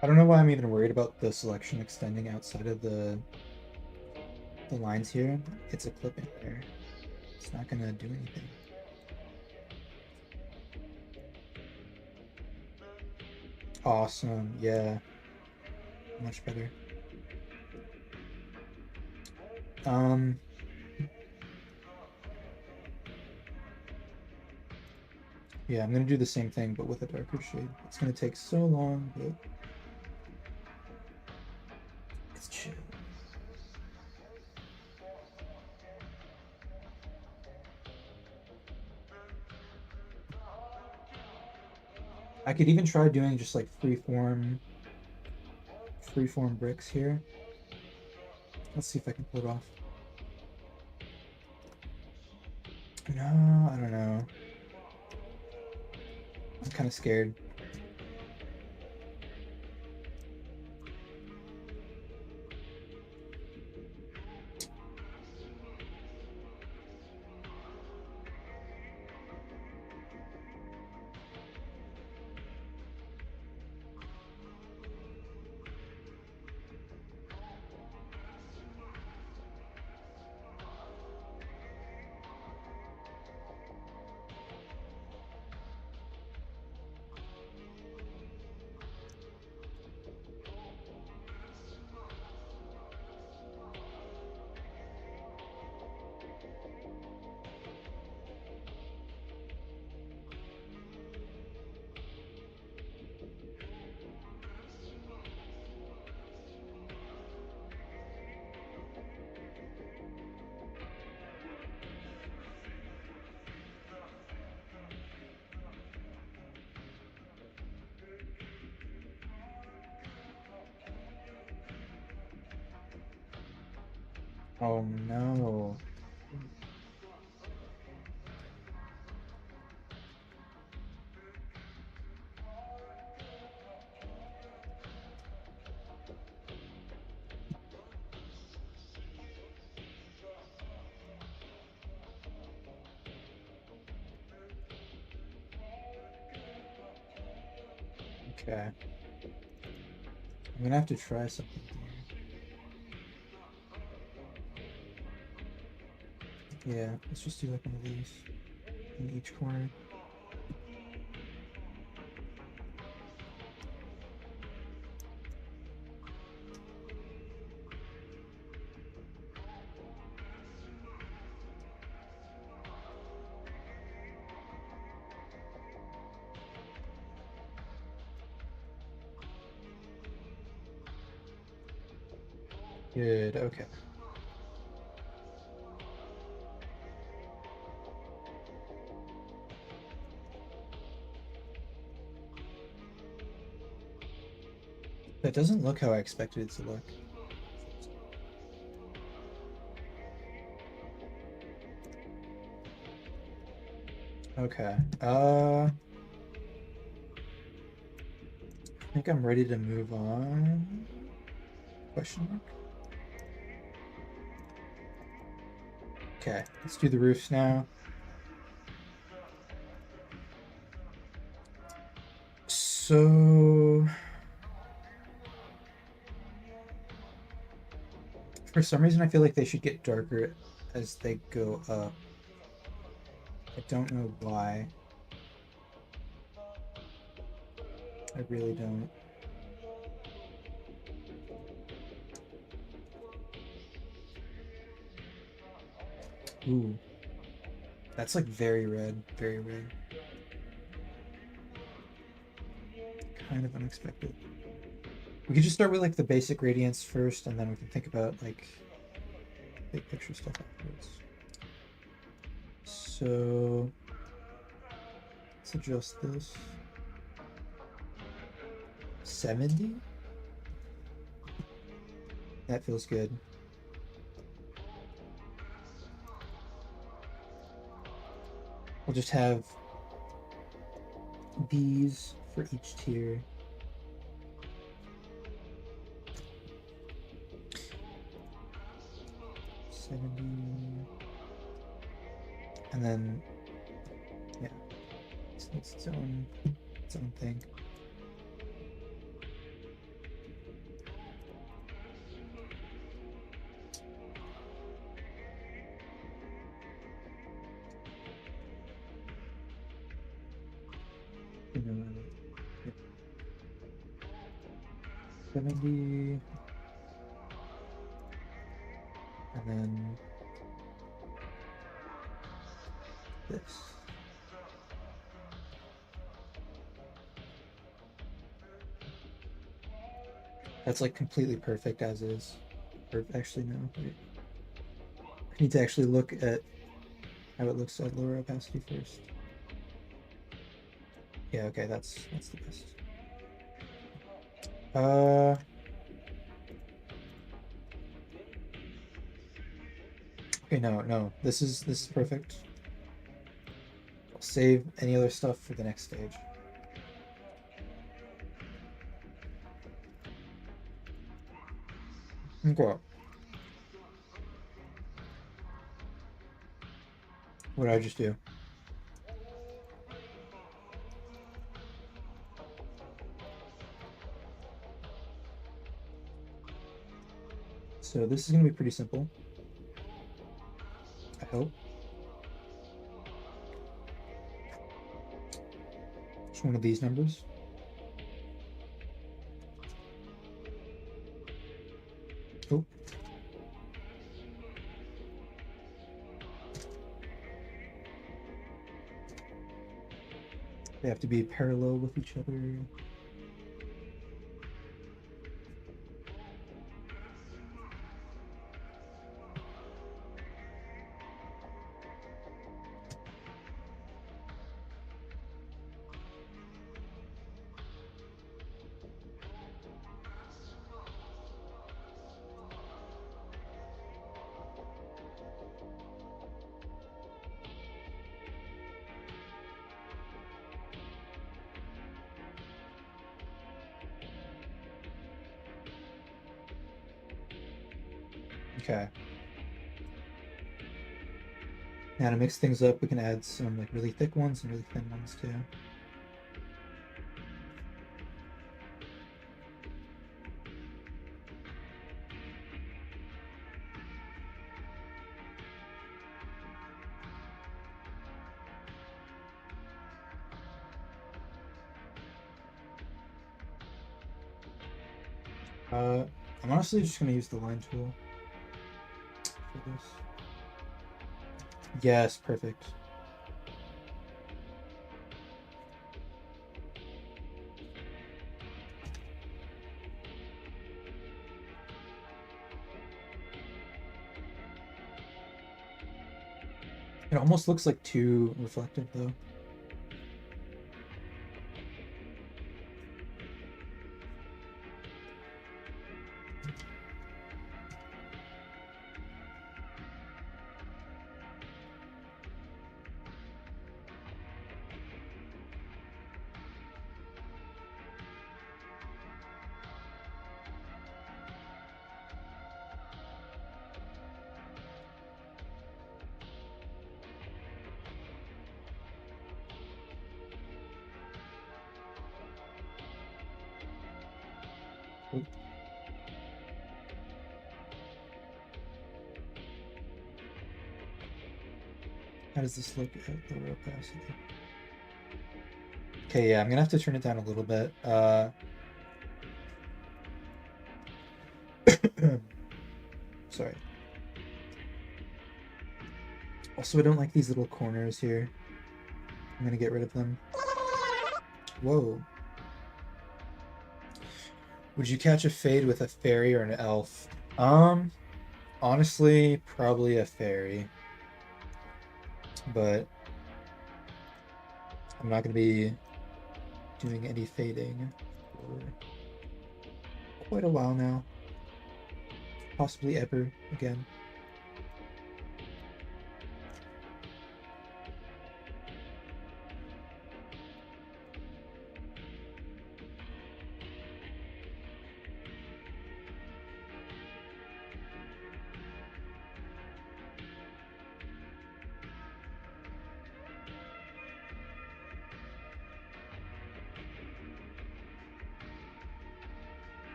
I don't know why I'm even worried about the selection extending outside of the lines here. It's a clipping layer. It's not gonna do anything. Awesome, yeah. Much better. Yeah, I'm gonna do the same thing, but with a darker shade. It's gonna take so long, but it's chill. I could even try doing just like freeform bricks here. Let's see if I can pull it off. No, I don't know. I'm kind of scared. Oh no. Okay. I'm gonna have to try something here. Yeah, let's just do like one of these in each corner. Good, okay. That doesn't look how I expected it to look. Okay. I think I'm ready to move on. Question mark? Okay, let's do the roofs now. So for some reason I feel like they should get darker as they go up. I don't know why. I really don't. Ooh. That's like very red, very red. Kind of unexpected. We could just start with like the basic gradients first, and then we can think about like big picture stuff afterwards. So let's adjust this. 70? That feels good. We'll just have these for each tier. And then, yeah, it's its own thing. 70. And then this. That's like completely perfect as is. Or actually, no. Wait. I need to actually look at how it looks at lower opacity first. Yeah, okay, that's the best. Okay, no. This is perfect. I'll save any other stuff for the next stage. Okay. What did I just do? So this is going to be pretty simple. I hope. Just one of these numbers. Oh. They have to be parallel with each other. Okay. Now to mix things up, we can add some like really thick ones and really thin ones too. I'm honestly just gonna use the line tool for this. Yes, perfect. It almost looks like too reflective though. Oop. How does this look at lower opacity? Okay, yeah, I'm gonna have to turn it down a little bit. Sorry. Also, I don't like these little corners here. I'm gonna get rid of them. Whoa. Would you catch a fade with a fairy or an elf? Honestly, probably a fairy. But I'm not gonna be doing any fading for quite a while now. Possibly ever again.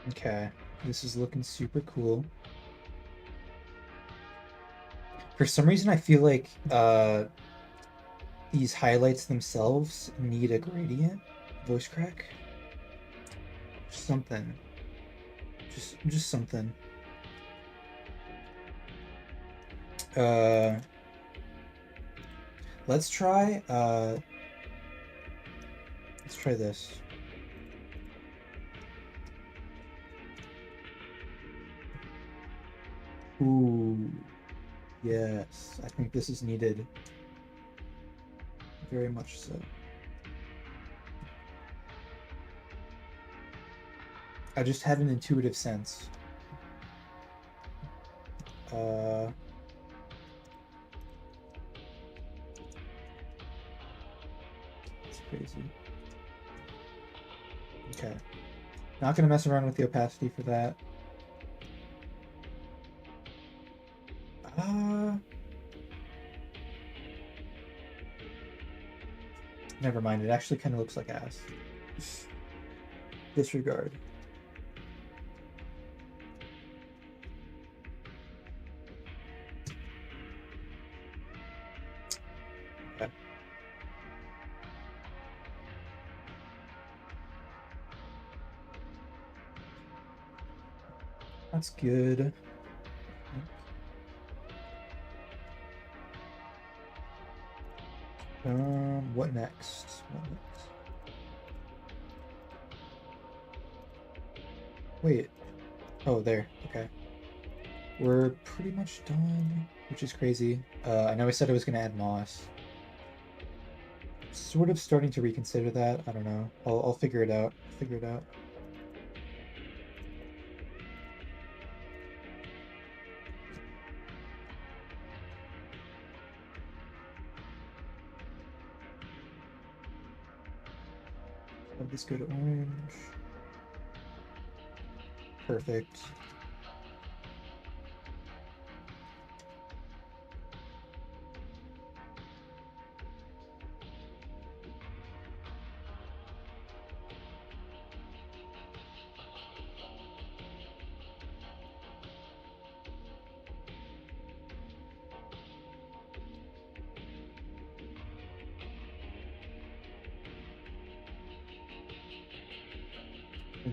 Okay, this is looking super cool. For some reason, I feel like these highlights themselves need a gradient. Voice crack. Something. Just something. Uh, let's try this. Ooh, yes. I think this is needed. Very much so. I just had an intuitive sense. It's crazy. Okay. Not gonna mess around with the opacity for that. Never mind. It actually kind of looks like ass. Disregard. Okay. That's good. What next? What next? Wait. Oh, there. Okay. We're pretty much done, which is crazy. I know I said I was gonna add moss. Sort of starting to reconsider that. I don't know. I'll figure it out. Figure it out. Let this go to orange. Perfect.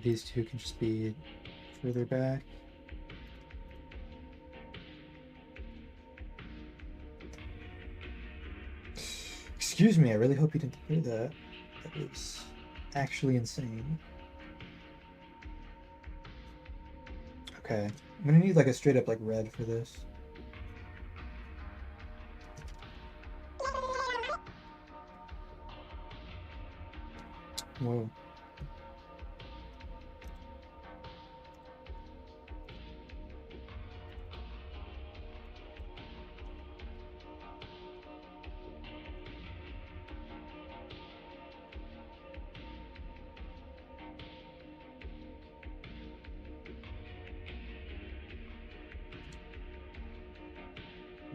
These two can just be further back. Excuse me, I really hope you didn't hear that. That was actually insane. Okay, I'm gonna need like a straight up like red for this. Whoa.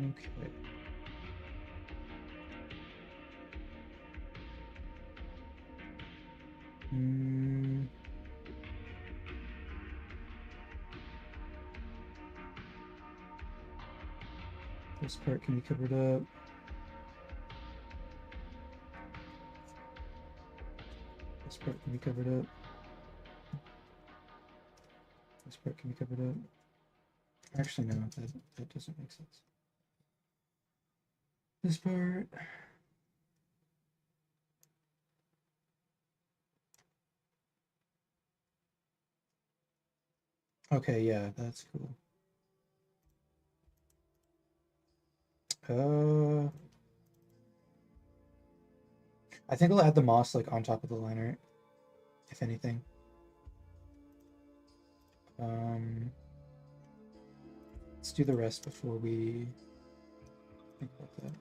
Okay. This part can be covered up. This part can be covered up. This part can be covered up. Actually, no, that doesn't make sense. This part. Okay, yeah, that's cool. I think I'll add the moss like on top of the liner, if anything. Let's do the rest before we think about that.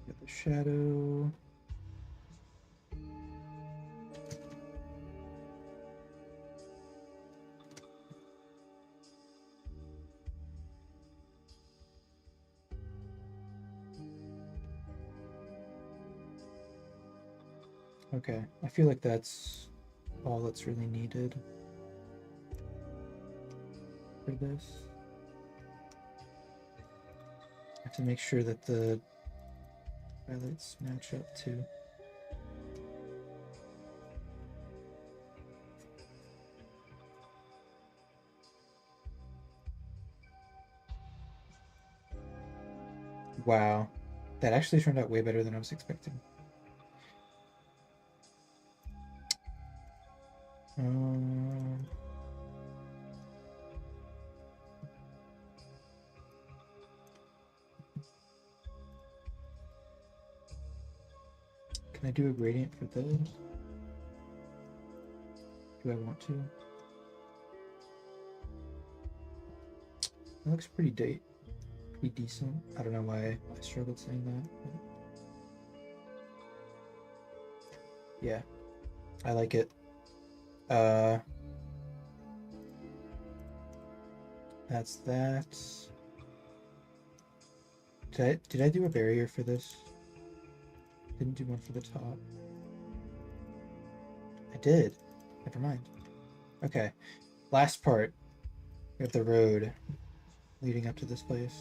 Get the shadow. Okay, I feel like that's all that's really needed for this. I have to make sure that the highlights match up too. Wow, that actually turned out way better than I was expecting. Um, can I do a gradient for this? Do I want to? It looks pretty decent. I don't know why I struggled saying that. But yeah, I like it. That's that. Did I do a barrier for this? Didn't do one for the top. I did. Never mind. Okay. Last part. We have the road leading up to this place.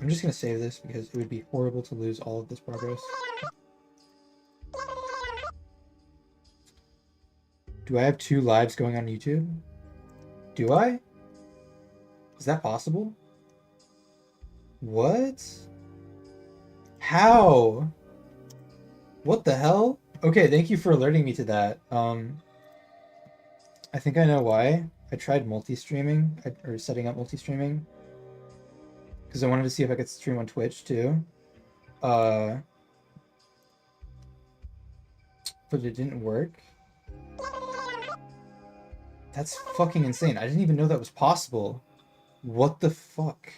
I'm just gonna save this because it would be horrible to lose all of this progress. Do I have 2 lives going on YouTube? Do I? Is that possible? What? How? What the hell? Okay, thank you for alerting me to that. I think I know why. I tried multi-streaming, or setting up multi-streaming, because I wanted to see if I could stream on Twitch too. But it didn't work. That's fucking insane. I didn't even know that was possible. What the fuck?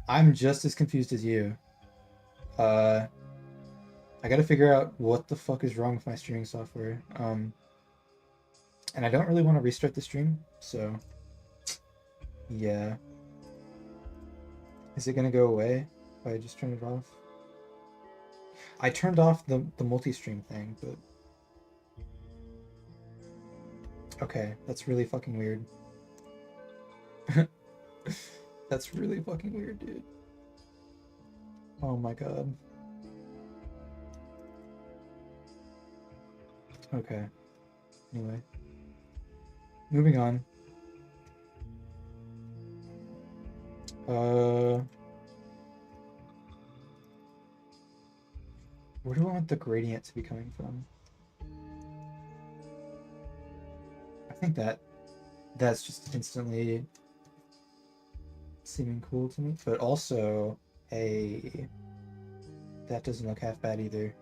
I'm just as confused as you. I gotta figure out what the fuck is wrong with my streaming software. And I don't really want to restart the stream, so yeah. Is it gonna go away if I just turn it off? I turned off the multi-stream thing, but okay, that's really fucking weird. That's really fucking weird, dude. Oh my god. Okay. Anyway. Moving on. Where do I want the gradient to be coming from? I think that's just instantly seeming cool to me, but also that doesn't look half bad either.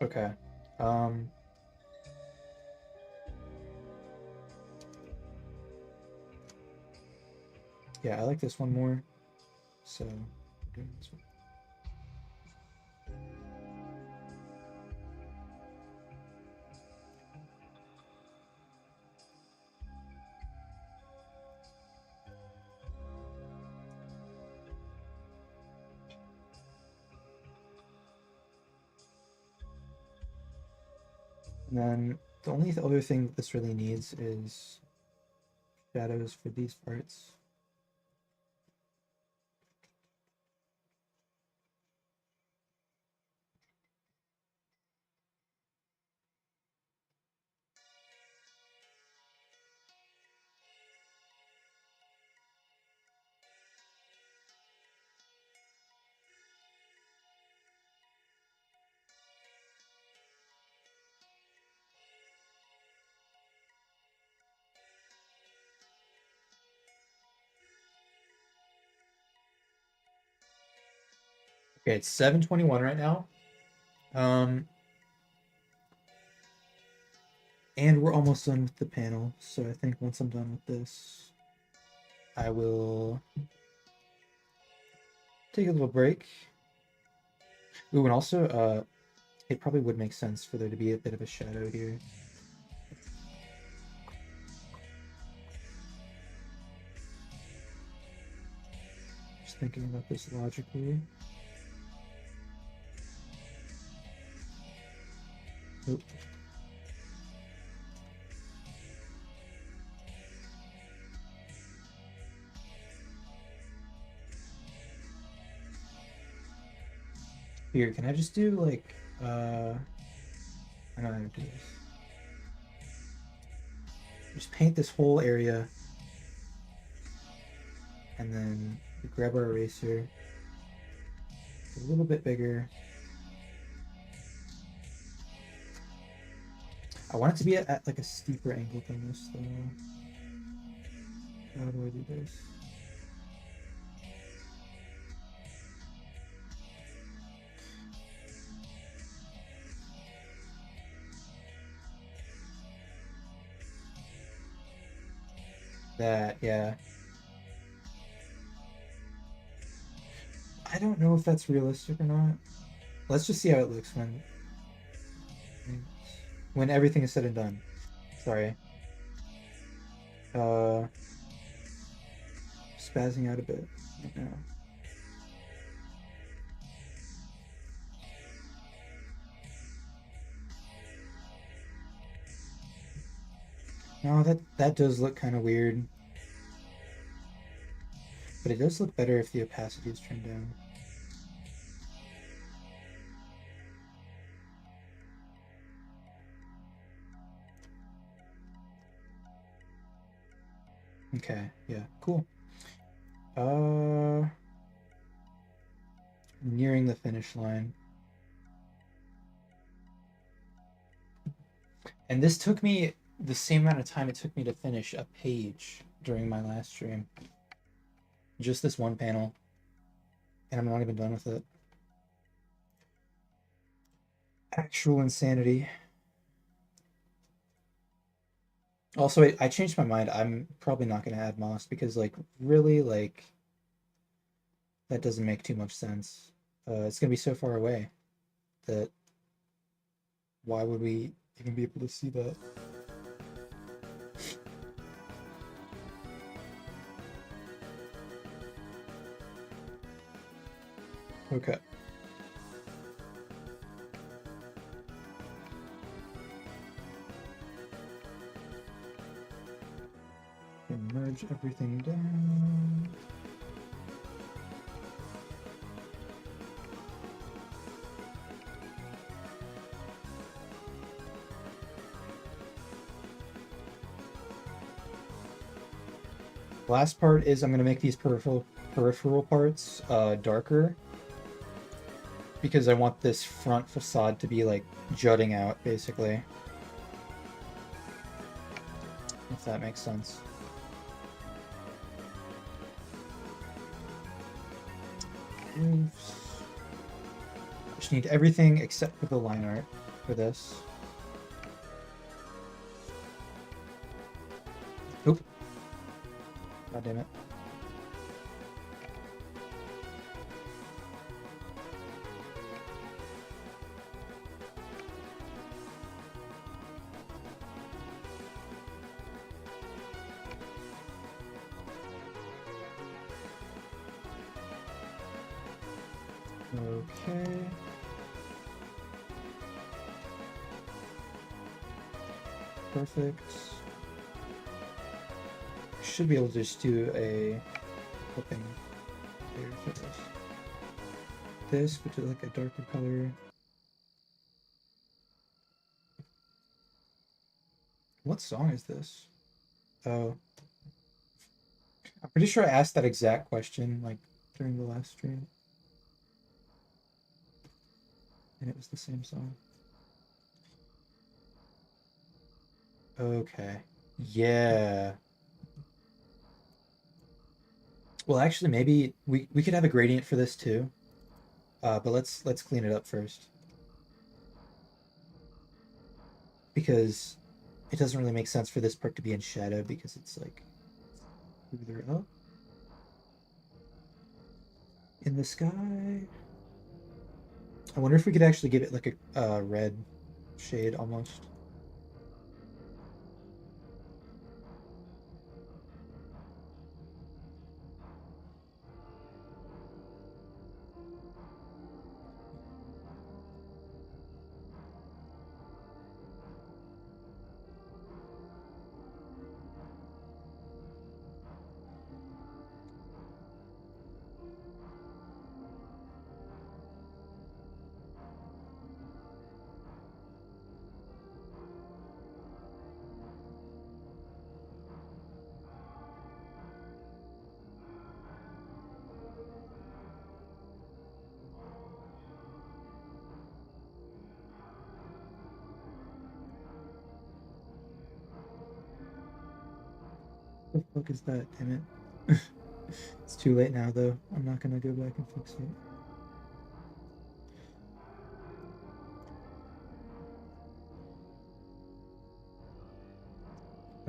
Okay. Yeah, I like this one more. So, we're doing this one. And then the only other thing that this really needs is shadows for these parts. Okay, it's 7:21 right now. And we're almost done with the panel, so I think once I'm done with this, I will take a little break. Ooh, and also, it probably would make sense for there to be a bit of a shadow here. thinking about this logically. Oop. Here, can I just do like I know how to do this. Just paint this whole area and then we grab our eraser. It's a little bit bigger. I want it to be at like a steeper angle than this though. How do I do this? That, yeah. I don't know if that's realistic or not. Let's just see how it looks when everything is said and done. Sorry. Spazzing out a bit right now. No, that does look kind of weird. But it does look better if the opacity is turned down. Okay, yeah, cool. Nearing the finish line. And this took me the same amount of time it took me to finish a page during my last stream. Just this one panel. And I'm not even done with it. Actual insanity. Also, I changed my mind. I'm probably not going to add moss because, like, really, like, that doesn't make too much sense. It's going to be so far away that why would we even be able to see that? Okay. And merge everything down. Last part is I'm going to make these peripheral parts darker because I want this front facade to be like jutting out basically, if that makes sense. Just need everything except for the line art for this. Oop. God damn it. Okay. Perfect. Should be able to just do a clipping here for this. This, which is like a darker color. What song is this? Oh. I'm pretty sure I asked that exact question like during the last stream. And it was the same song. Okay. Yeah. Well, actually, maybe we could have a gradient for this too. But let's clean it up first. Because it doesn't really make sense for this part to be in shadow because it's like further up in the sky. I wonder if we could actually give it like a red shade almost. What the fuck is that? Damn it. It's too late now, though. I'm not gonna go back and fix it.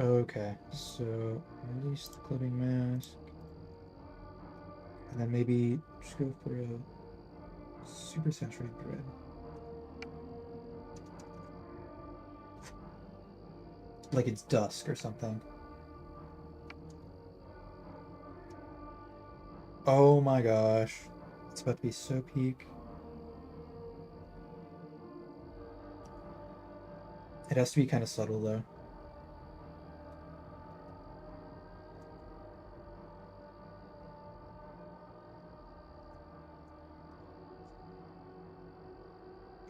Okay, so release the clipping mask. And then maybe just go for a super saturated thread. Like it's dusk or something. Oh my gosh. It's about to be so peak. It has to be kind of subtle though.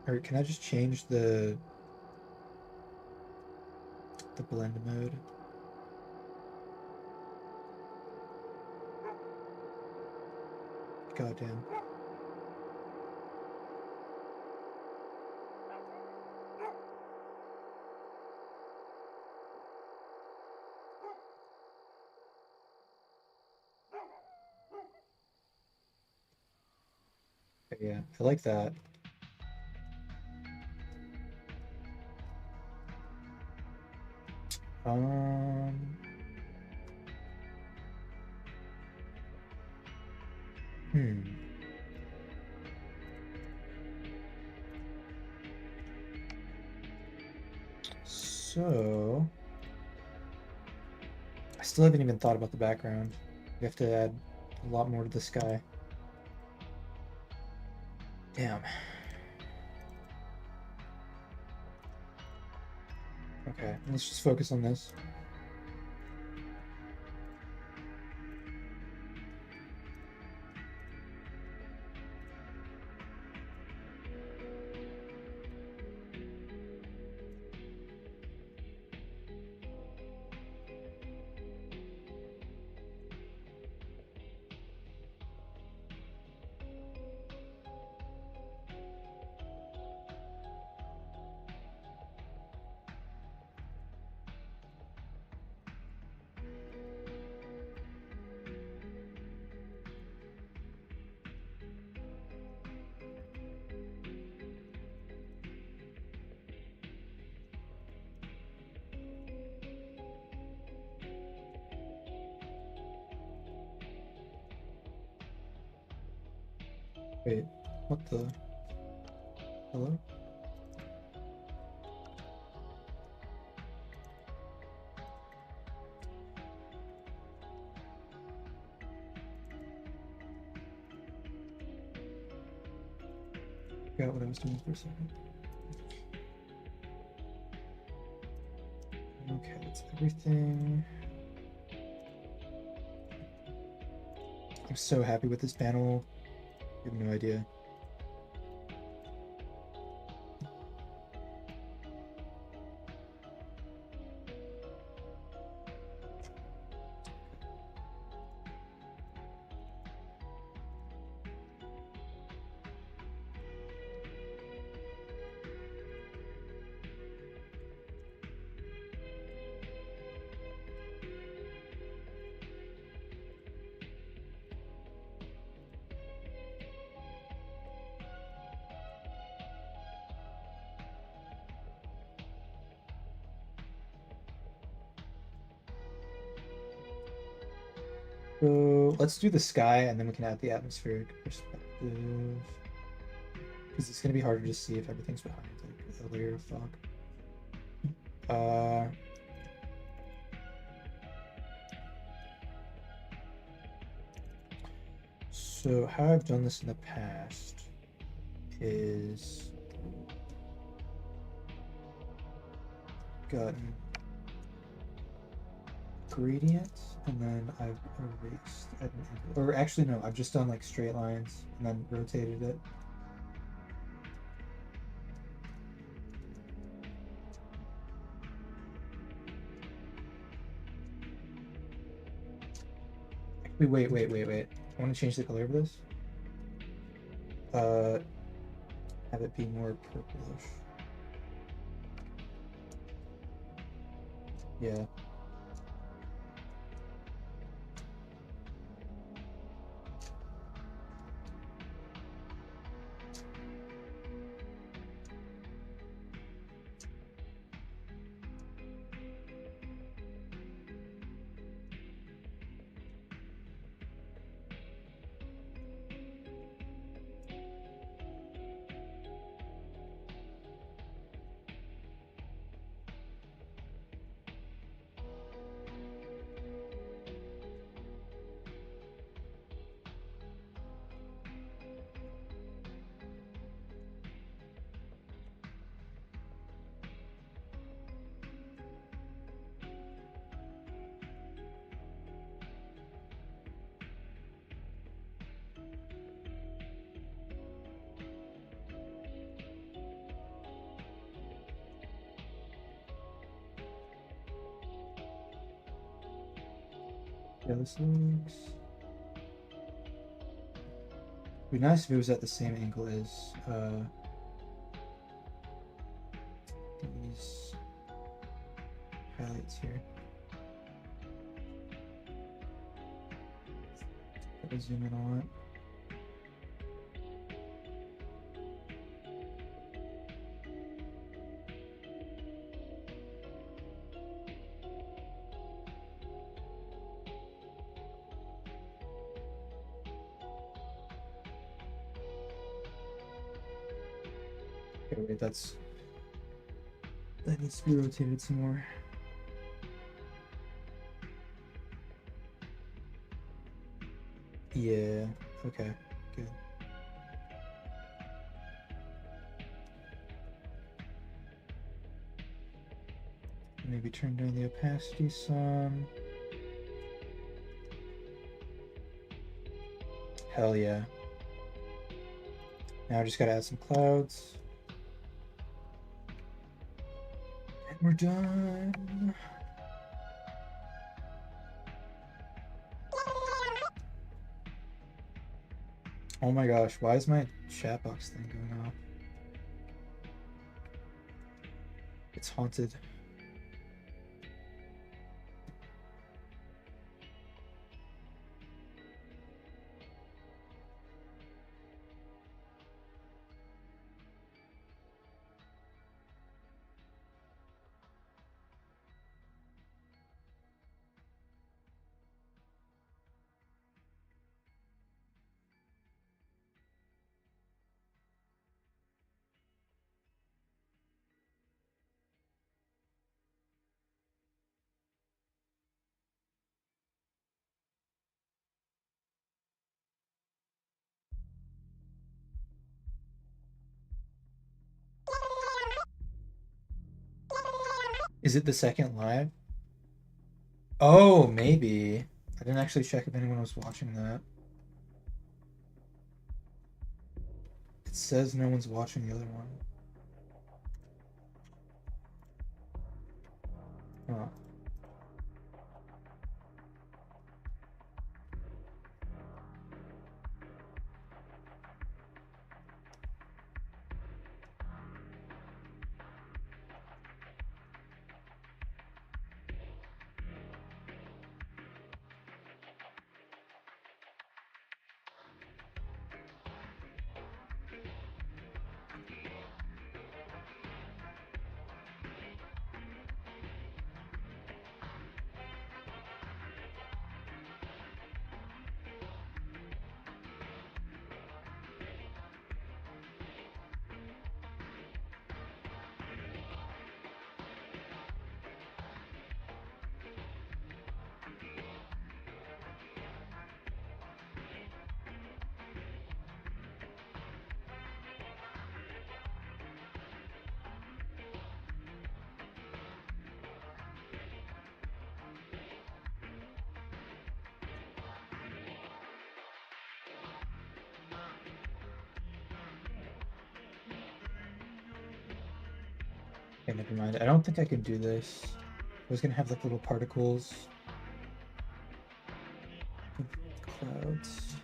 Or can I just change the blend mode? Goddamn. Yeah, I like that. Um, hmm. So, I still haven't even thought about the background. We have to add a lot more to the sky. Damn. Okay, let's just focus on this. Wait, what the? Hello? Forgot what I was doing for a second. Okay, that's everything. I'm so happy with this panel. You have no idea. So let's do the sky and then we can add the atmospheric perspective. Because it's going to be harder to see if everything's behind like a layer of fog. So how I've done this in the past is gotten gradient and then I've erased at an angle. Or actually no, I've just done like straight lines and then rotated it. Actually, wait. I want to change the color of this. Have it be more purplish. Yeah. Yeah, this looks. It'd be nice if it was at the same angle as these highlights here. Gotta zoom in a lot. Okay, wait, that needs to be rotated some more. Yeah, okay, good. Maybe turn down the opacity some. Hell yeah. Now I just gotta add some clouds. And we're done. Oh my gosh, why is my chat box thing going off? It's haunted. Is it the second live? Oh, maybe. I didn't actually check if anyone was watching that. It says no one's watching the other one. Huh. Okay, never mind. I don't think I can do this. I was gonna have like little particles. Clouds.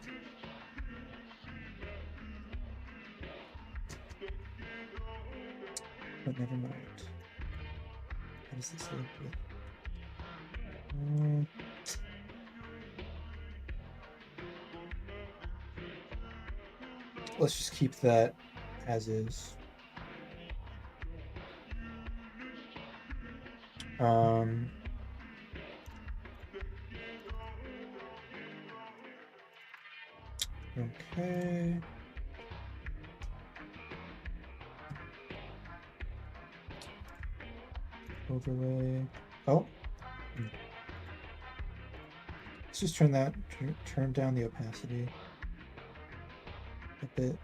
But never mind. How does this look? Let's just keep that as is. Okay. Overlay. Oh. Let's just turn down the opacity a bit.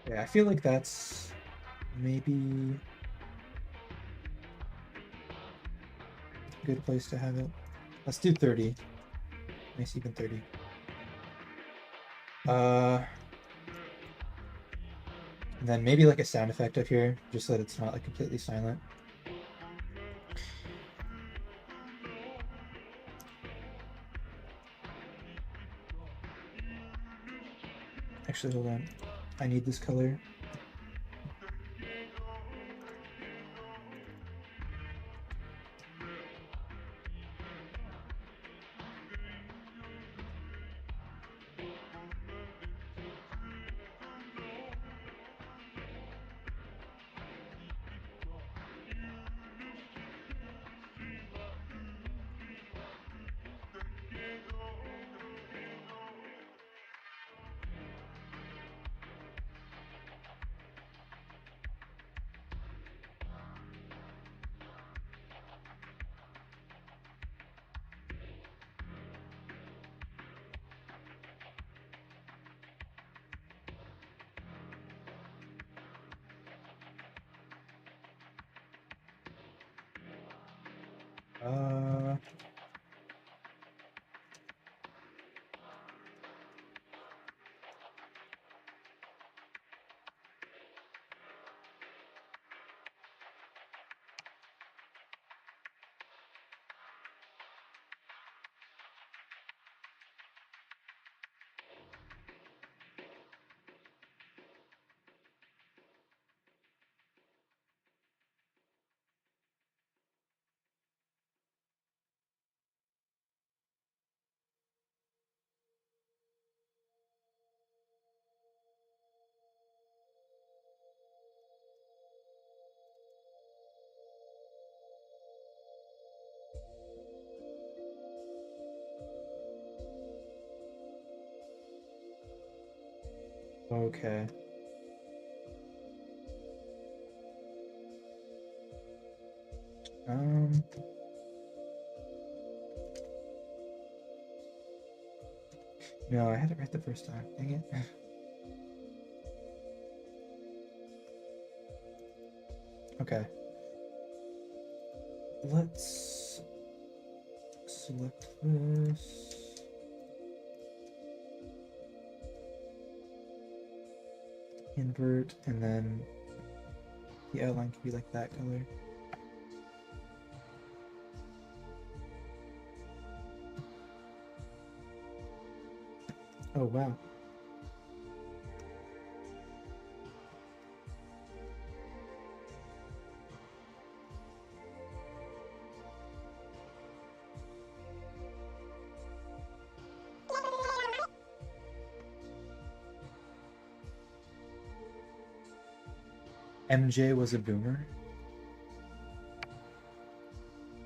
Yeah, I feel like that's maybe a good place to have it. Let's do 30. Nice even 30. And then maybe like a sound effect up here, just so that it's not like completely silent. Actually, hold on. I need this color. Uh, okay. Um, no, I had it right the first time. Dang it. Okay. Let's select this. Invert, and then the outline can be like that color. Oh, wow. MJ was a boomer?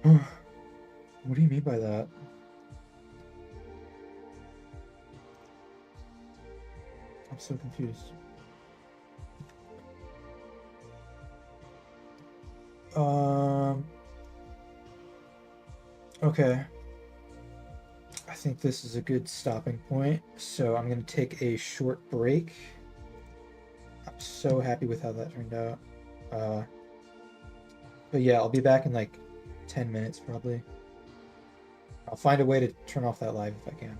What do you mean by that? I'm so confused. Um, okay. I think this is a good stopping point. So I'm going to take a short break. I'm so happy with how that turned out. Uh, but yeah, I'll be back in like 10 minutes probably. I'll find a way to turn off that live if I can.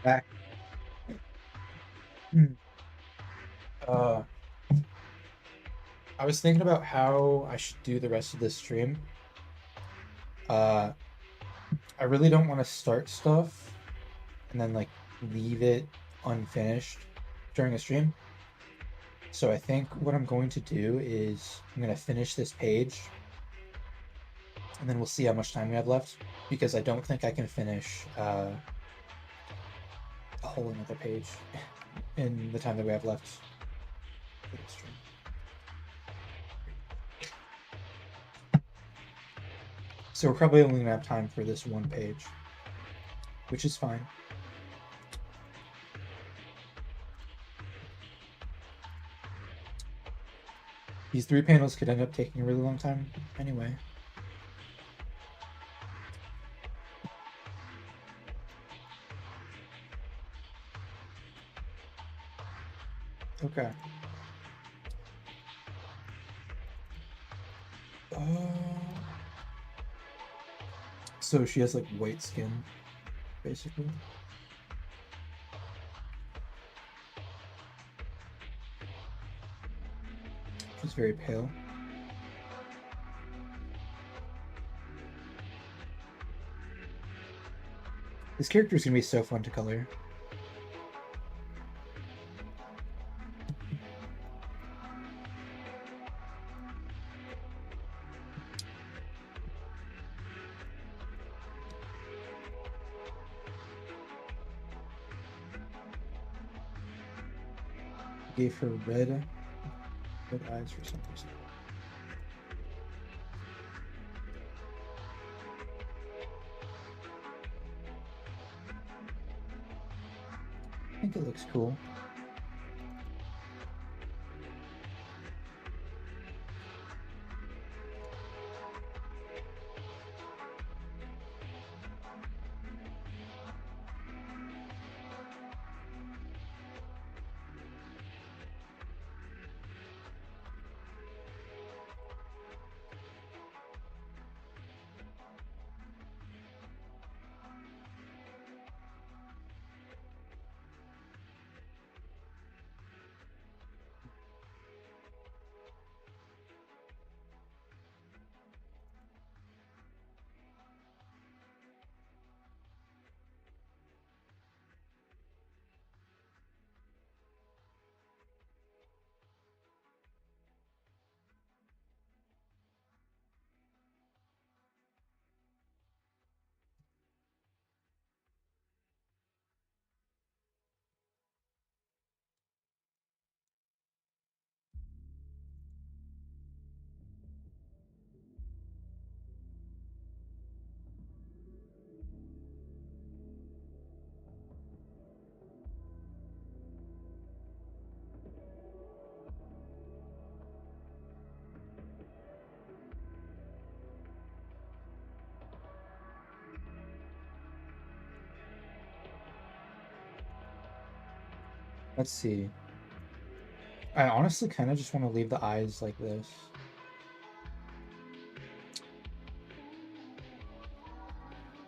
Back. Hmm. Uh, I was thinking about how I should do the rest of this stream. Uh, I really don't want to start stuff and then like leave it unfinished during a stream. So I think what I'm going to do is I'm going to finish this page and then we'll see how much time we have left because I don't think I can finish a whole another page in the time that we have left for this stream. So we're probably only gonna have time for this one page, which is fine. These 3 panels could end up taking a really long time anyway. Okay. So she has like white skin, basically. She's very pale. This character is gonna be so fun to color. Gave her red eyes for some reason. I think it looks cool. Let's see. I honestly kind of just want to leave the eyes like this.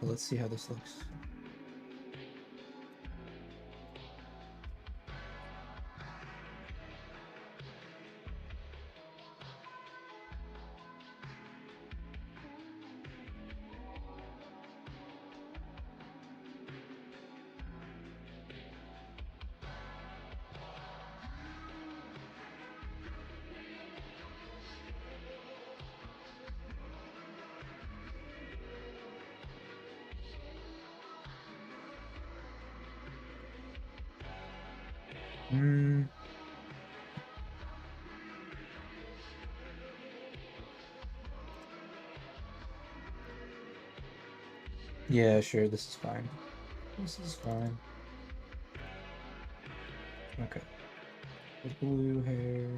But let's see how this looks. Hmm. Yeah, sure, this is fine. This is fine. Okay. The blue hair.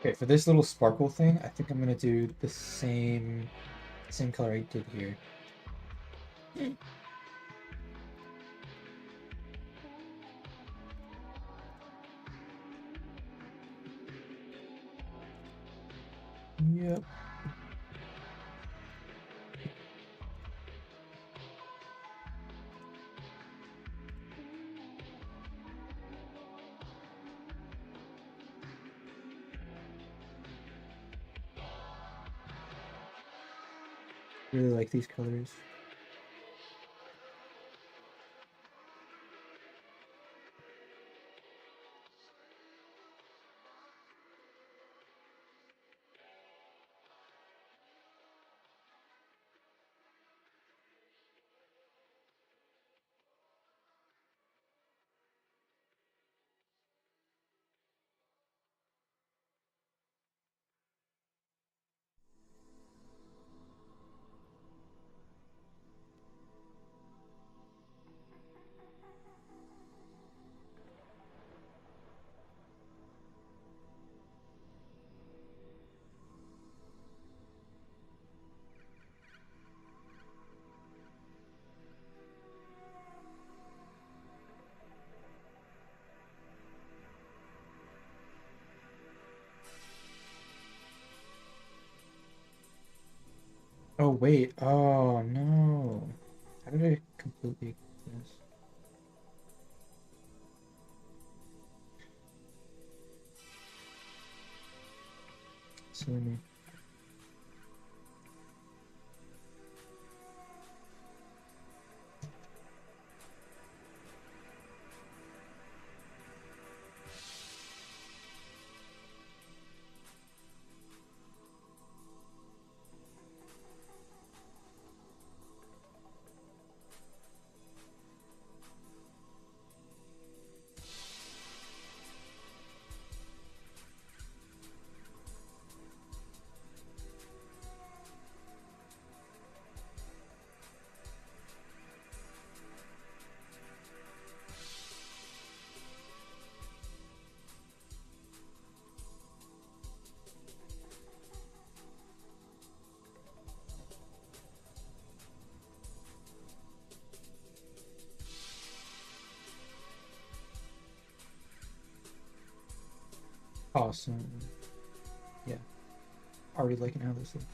Okay, for this little sparkle thing, I think I'm gonna do the same color I did here. Yep. Really like these colors. Oh wait, oh no. How did I completely miss? Silly me. Awesome. Yeah, already liking how this looks.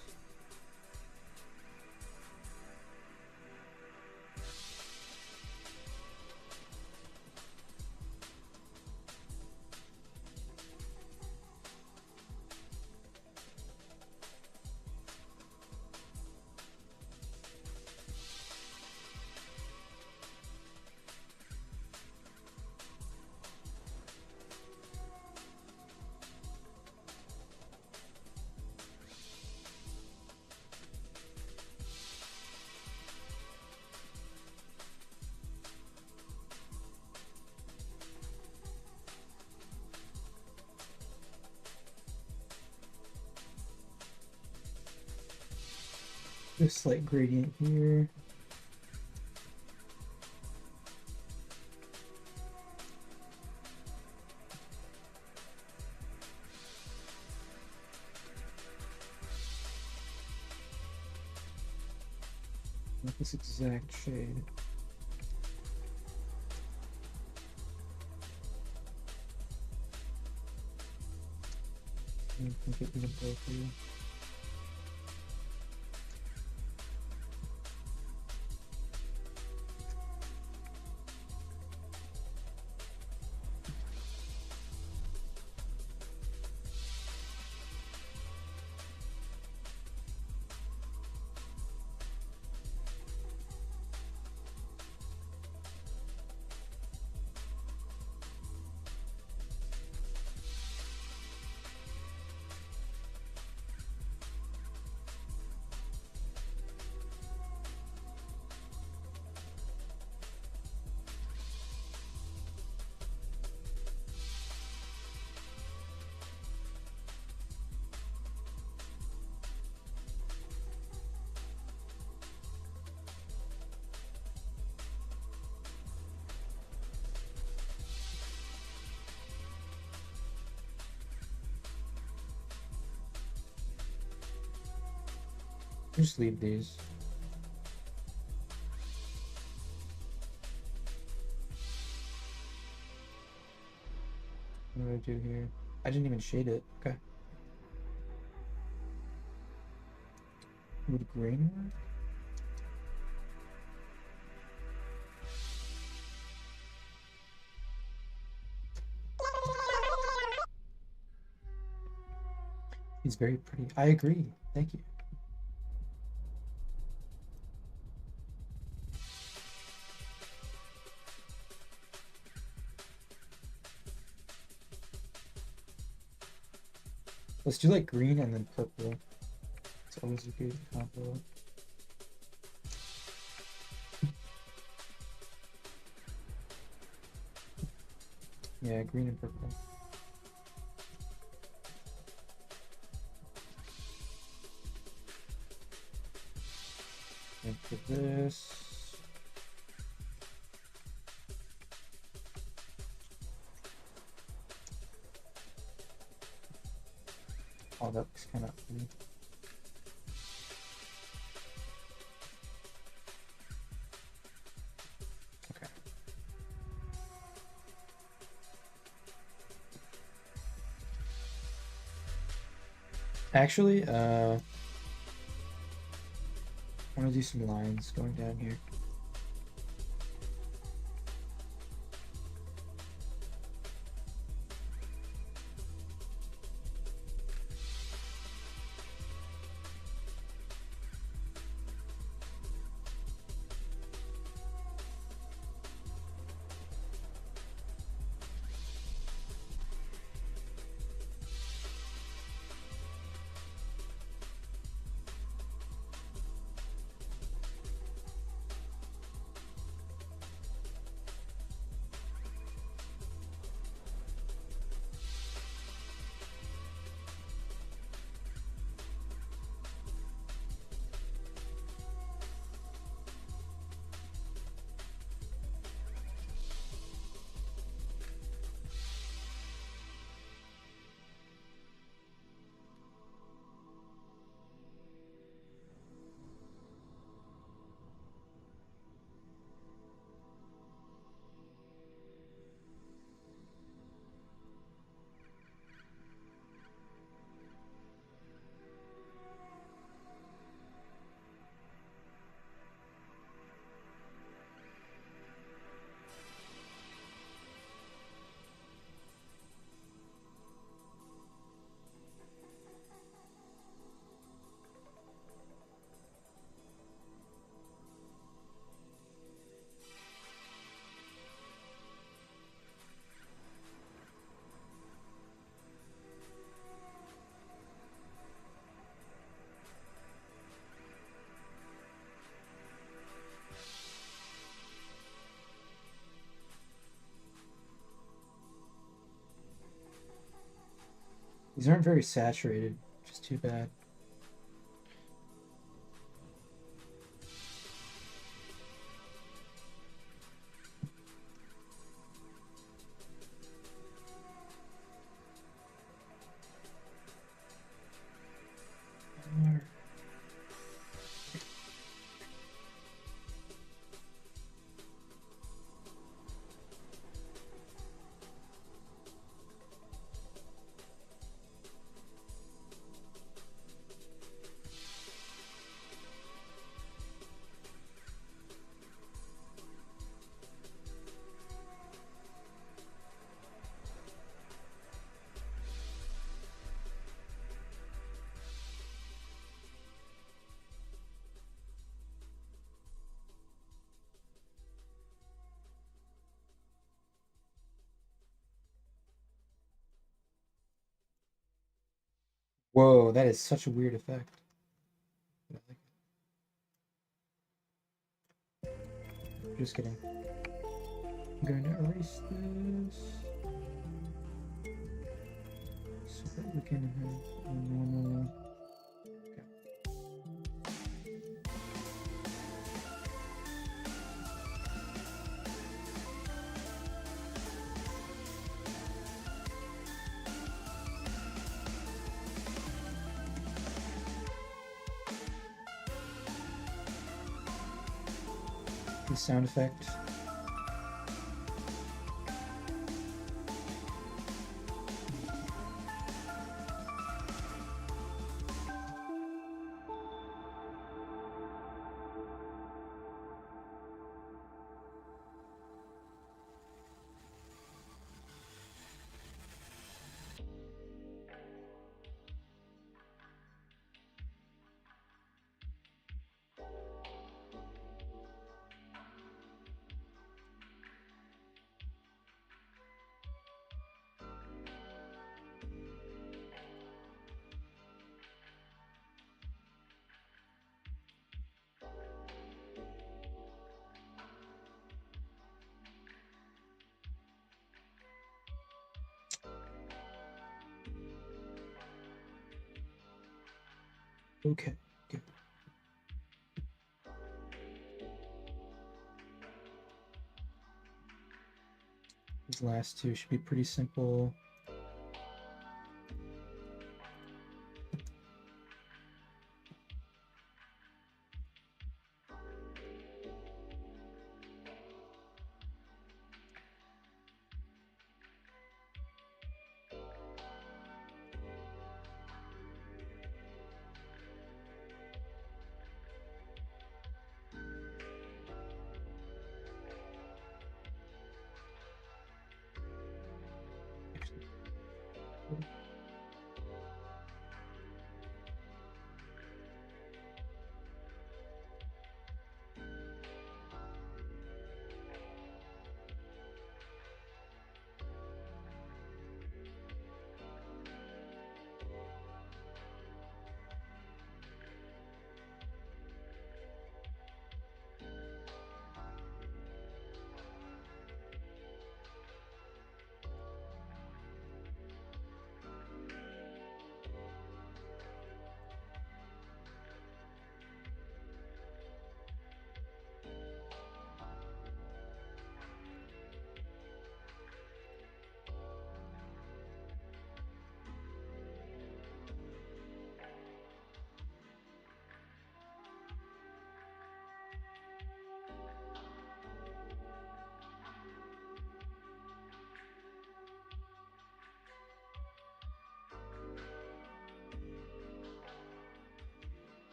do a slight gradient here. Not this exact shade. I can get rid of both of you. Just leave these. What do I do here? I didn't even shade it. Okay. Would green work? He's very pretty. I agree. Thank you. Let's do like green and then purple. It's always a good combo. Yeah, green and purple. And for this. Oh, that looks kind of pretty. Okay. Actually, I want to do some lines going down here. These aren't very saturated, which is too bad. Whoa, that is such a weird effect. I like it. Just kidding. I'm going to erase this so that we can have a normal. The sound effect. Okay, good. These last two should be pretty simple. Actually,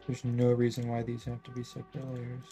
There's no reason why these have to be separate layers.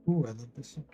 Ooh, I love this song.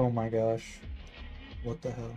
Oh my gosh. What the hell?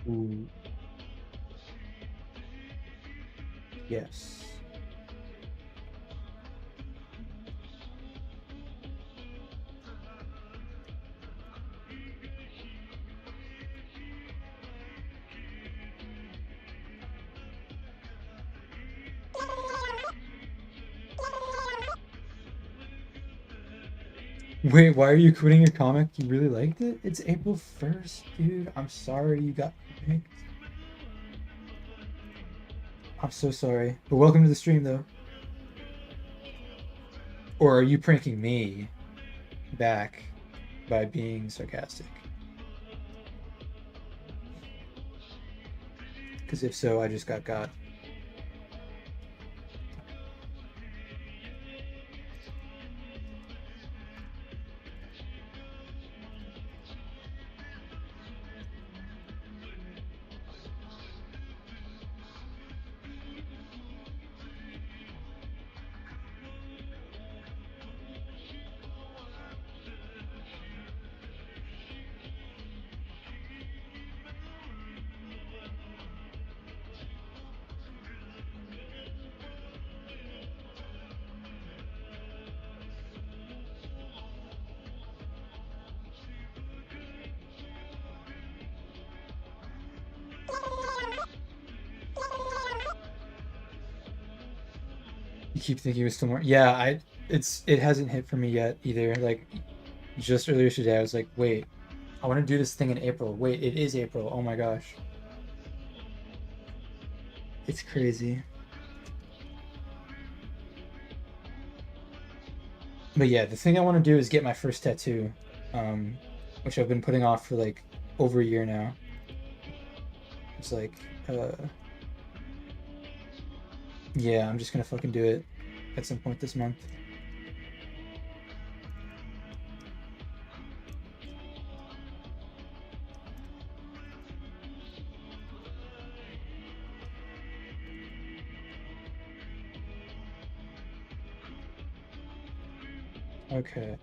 Ooh, yes. Wait, why are you quitting your comic? You really liked it? It's April 1st, dude. I'm sorry you got picked. I'm so sorry. But welcome to the stream, though. Or are you pranking me back by being sarcastic? Because if so, I just got. You keep thinking it was still more. Yeah, it hasn't hit for me yet either. Like just earlier today, I was like, wait, I want to do this thing in April. Wait, it is April. Oh my gosh. It's crazy. But yeah, the thing I want to do is get my first tattoo, um, which I've been putting off for like over a year now. It's like, yeah, I'm just gonna fucking do it at some point this month. Okay.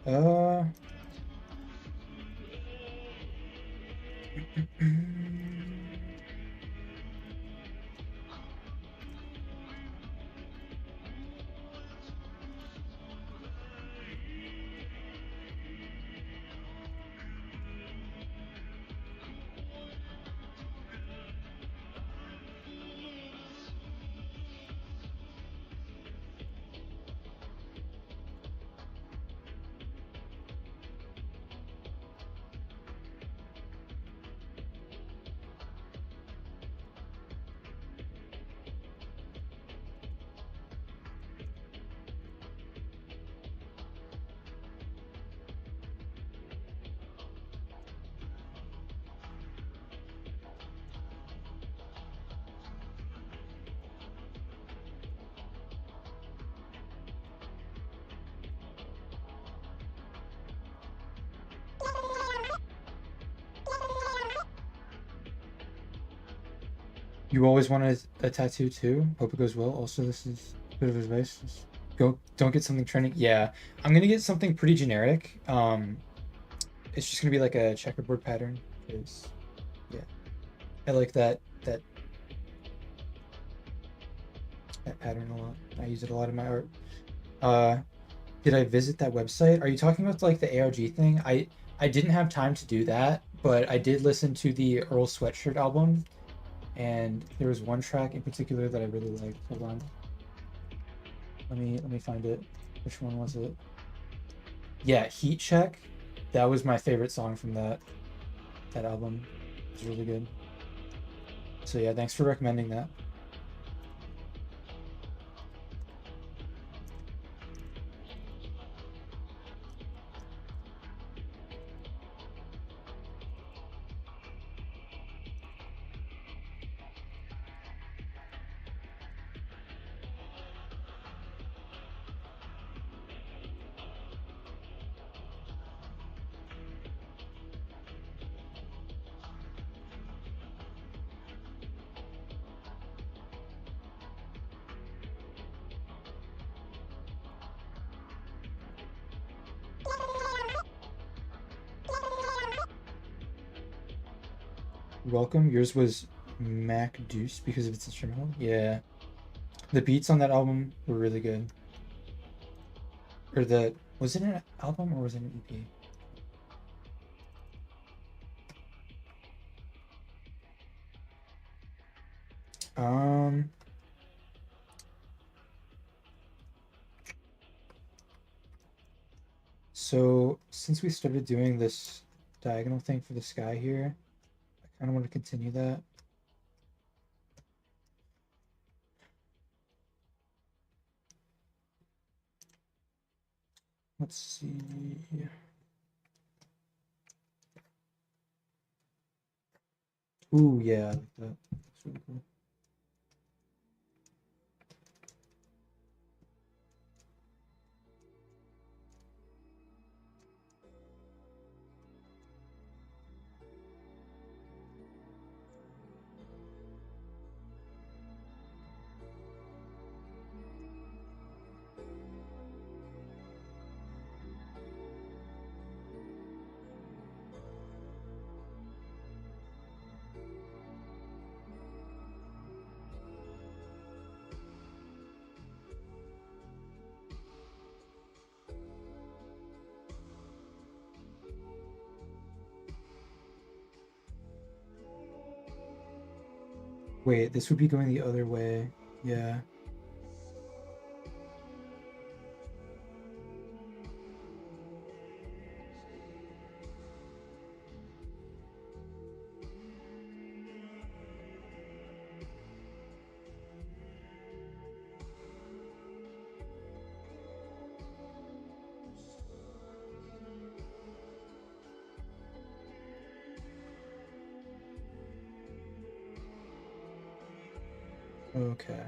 You always wanted a tattoo too? Hope it goes well. Also, this is a bit of advice. Just don't get something trending. Yeah, I'm gonna get something pretty generic. It's just gonna be like a checkerboard pattern. Because yeah, I like that pattern a lot. I use it a lot in my art. Uh, did I visit that website? Are you talking about like the ARG thing? I didn't have time to do that, but I did listen to the Earl Sweatshirt album, and there was one track in particular that I really liked. Hold on. Let me find it. Which one was it? Yeah, Heat Check. That was my favorite song from that album. It's really good. So yeah, thanks for recommending that. Welcome. Yours was Mac Deuce because of its instrumental. Yeah, the beats on that album were really good. Or the was it an album or was it an EP? Um, So since we started doing this diagonal thing for the sky here, I kind of want to continue that. Let's see. Ooh, yeah, I like that. That's really cool. Wait, this would be going the other way. Yeah. Okay.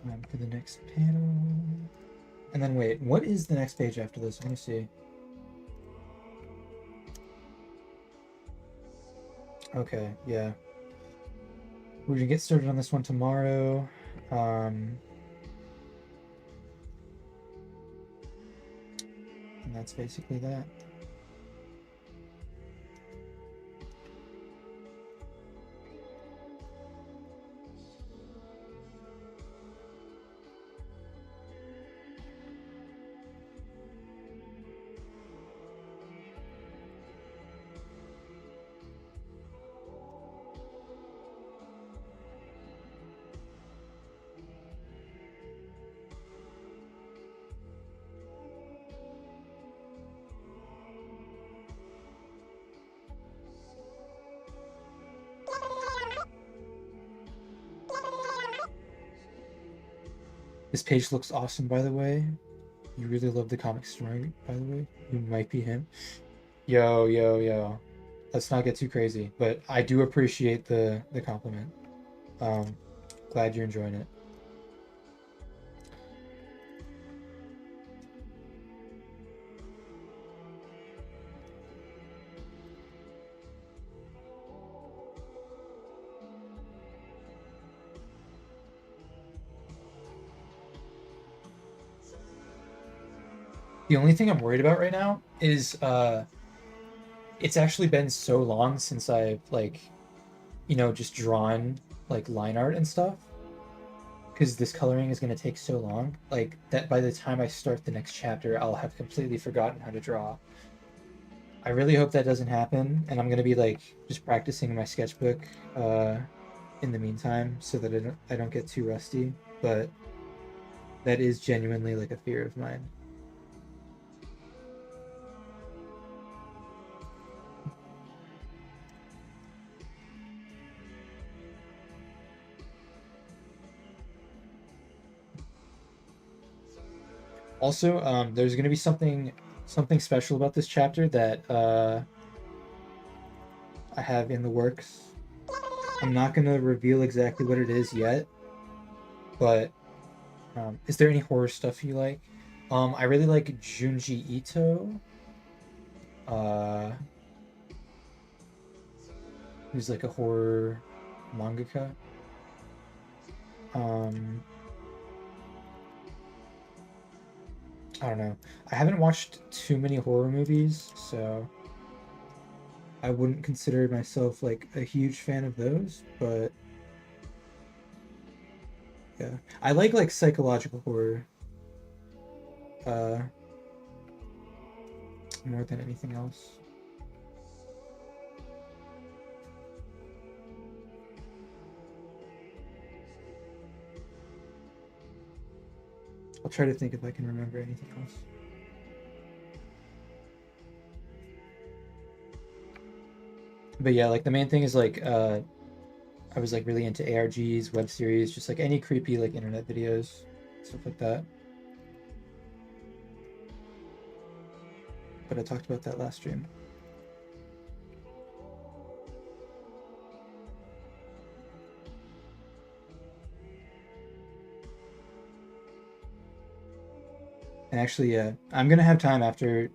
Time for the next panel. And then wait, what is the next page after this? Let me see. Okay, yeah. We're gonna get started on this one tomorrow. And that's basically that. This page looks awesome, by the way. You really love the comic story, by the way. You might be him. Yo, yo, yo. Let's not get too crazy, but I do appreciate the compliment. Glad you're enjoying it. The only thing I'm worried about right now is it's actually been so long since I've like, just drawn like line art and stuff. Because this coloring is going to take so long, like that by the time I start the next chapter, I'll have completely forgotten how to draw. I really hope that doesn't happen, and I'm going to be like just practicing in my sketchbook in the meantime so that I don't get too rusty. But that is genuinely like a fear of mine. Also, there's going to be something special about this chapter that I have in the works. I'm not going to reveal exactly what it is yet, but is there any horror stuff you like? I really like Junji Ito, uh, who's like a horror mangaka. Um, I don't know. I haven't watched too many horror movies, so I wouldn't consider myself like a huge fan of those, but yeah. I like psychological horror uh more than anything else. I'll try to think if I can remember anything else. But yeah, like the main thing is like I was like really into ARGs, web series, just like any creepy like internet videos, stuff like that. But I talked about that last stream. And actually, yeah, I'm gonna have time after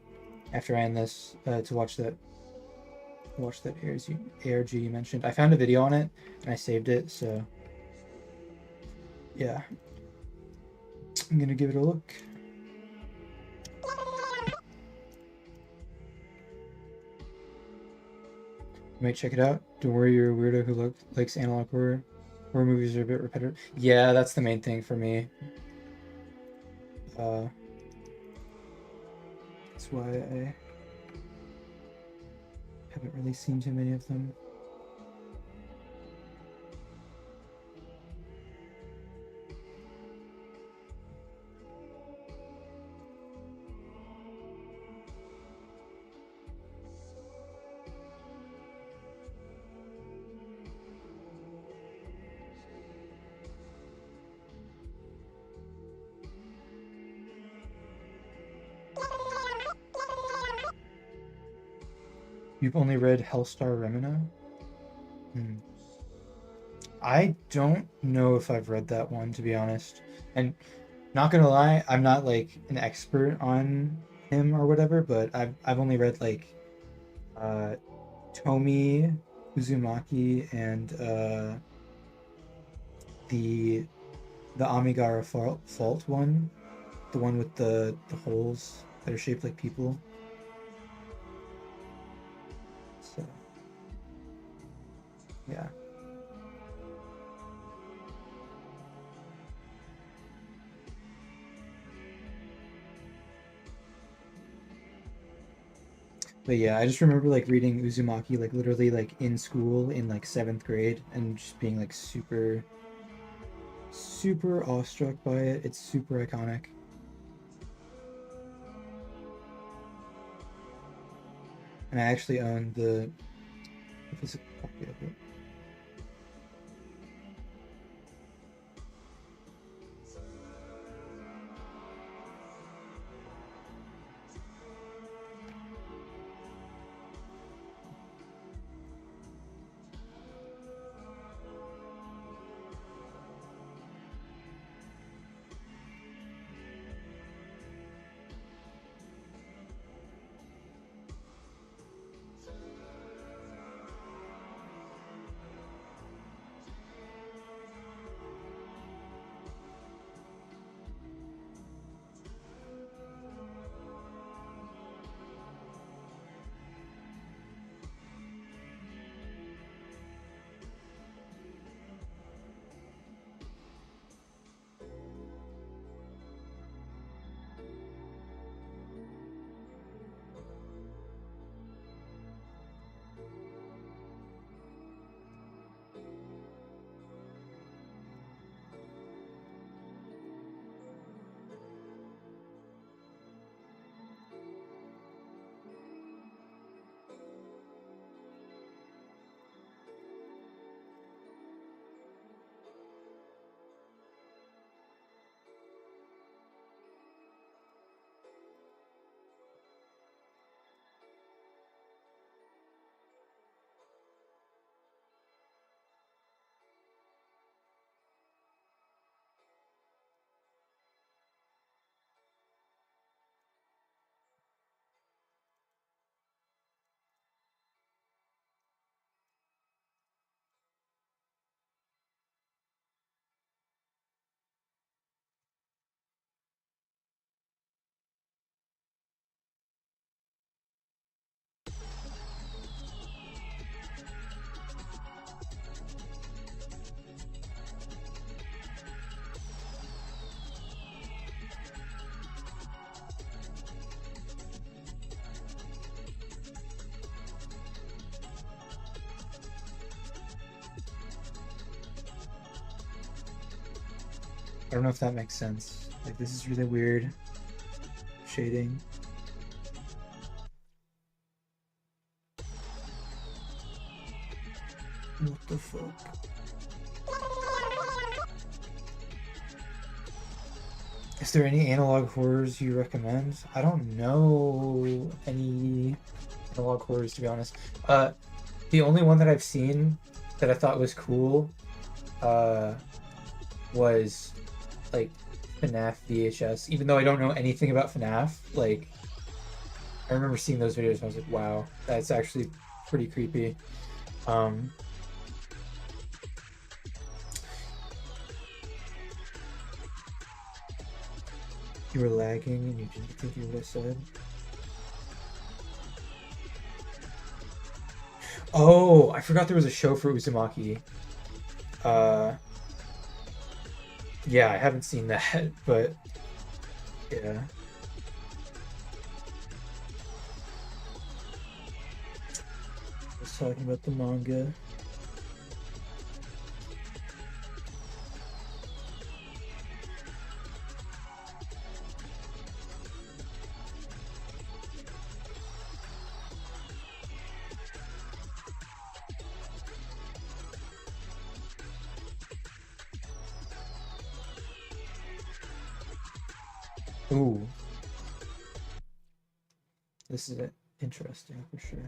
I end this to watch that ARG you mentioned. I found a video on it and I saved it, so yeah, I'm gonna give it a look. You might check it out. Don't worry, you're a weirdo who likes analog horror. Horror movies are a bit repetitive. Yeah, that's the main thing for me. That's why I haven't really seen too many of them. You've only read Hellstar Remina? I don't know if I've read that one, to be honest. And not gonna lie, I'm not like an expert on him or whatever, but I've only read like uh Tomi Uzumaki and the Amigara Fault one, the one with the holes that are shaped like people. So yeah. But yeah, I just remember like reading Uzumaki like literally like in school in like 7th grade and just being like super awestruck by it. It's super iconic. And I actually own the physical copy of it. I don't know if that makes sense. Like, this is really weird shading. What the fuck? Is there any analog horrors you recommend? I don't know any analog horrors, to be honest. The only one that I've seen that I thought was cool was like FNAF VHS. Even though I don't know anything about FNAF, like I remember seeing those videos and I was like, wow, that's actually pretty creepy. You were lagging and you didn't think you what I said. Oh, I forgot there was a show for Uzumaki. Yeah, I haven't seen that, but yeah. I was talking about the manga. Ooh. This is interesting for sure.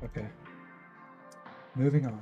Okay. Moving on.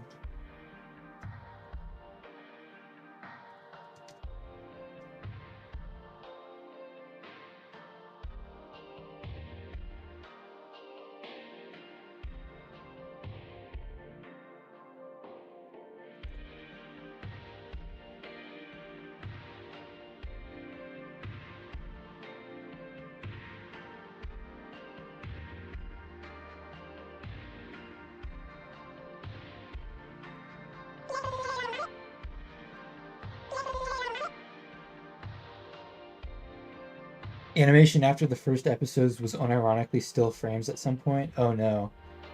Animation after the first episodes was unironically still frames at some point. Oh no.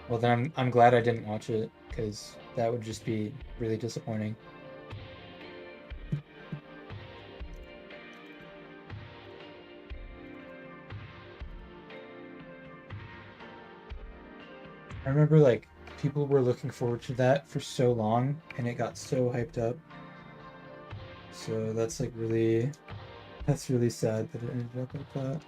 Well then I'm glad I didn't watch it because that would just be really disappointing. I remember like people were looking forward to that for so long and it got so hyped up. So that's like that's really sad that it ended up like that.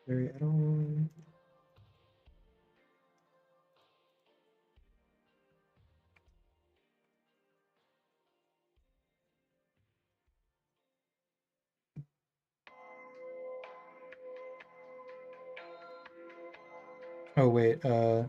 Very at all. Oh wait, yeah.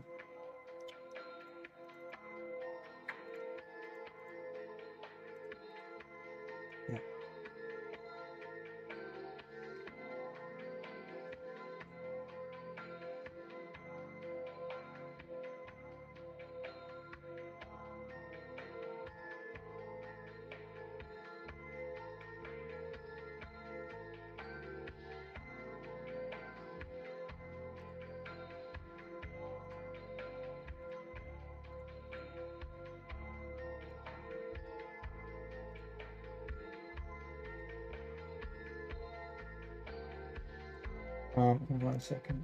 Hold on a second.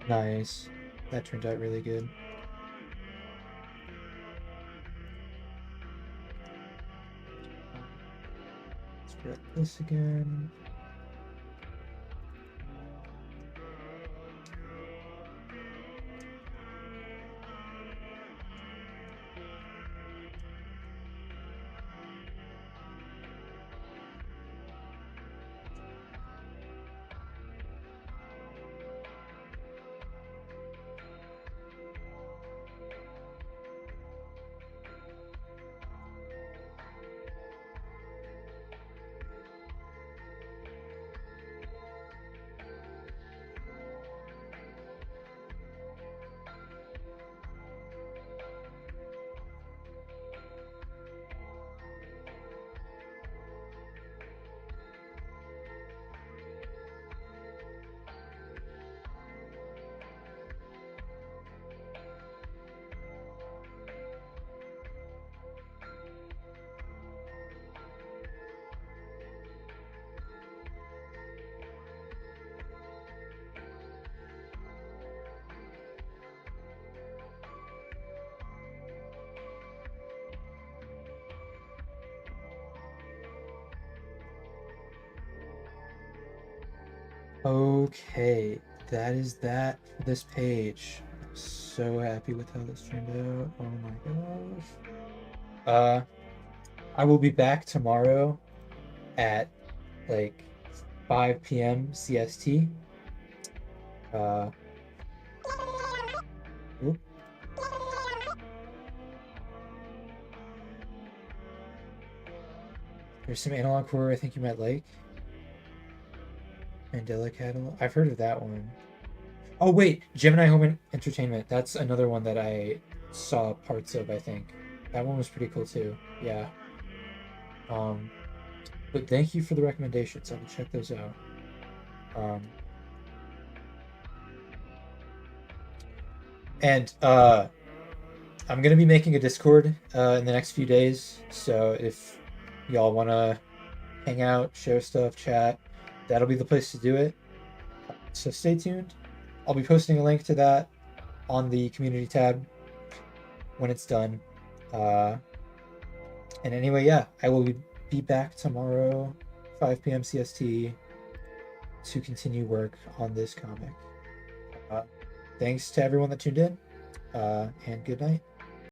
Nice. That turned out really good. Let's grab this again. Okay, that is that for this page. I'm so happy with how this turned out. Oh my gosh. I will be back tomorrow at like 5 p.m. CST. Uh, oop. There's some analog horror I think you might like. Mandela Catalog. I've heard of that one. Oh wait, Gemini Home Entertainment. That's another one that I saw parts of, I think. That one was pretty cool too. Yeah. Um, but thank you for the recommendations. I will check those out. Um, and I'm gonna be making a Discord in the next few days. So if y'all wanna hang out, share stuff, chat, that'll be the place to do it. So stay tuned. I'll be posting a link to that on the community tab when it's done. And anyway, yeah, I will be back tomorrow, 5 p.m. CST, to continue work on this comic. Thanks to everyone that tuned in, and good night.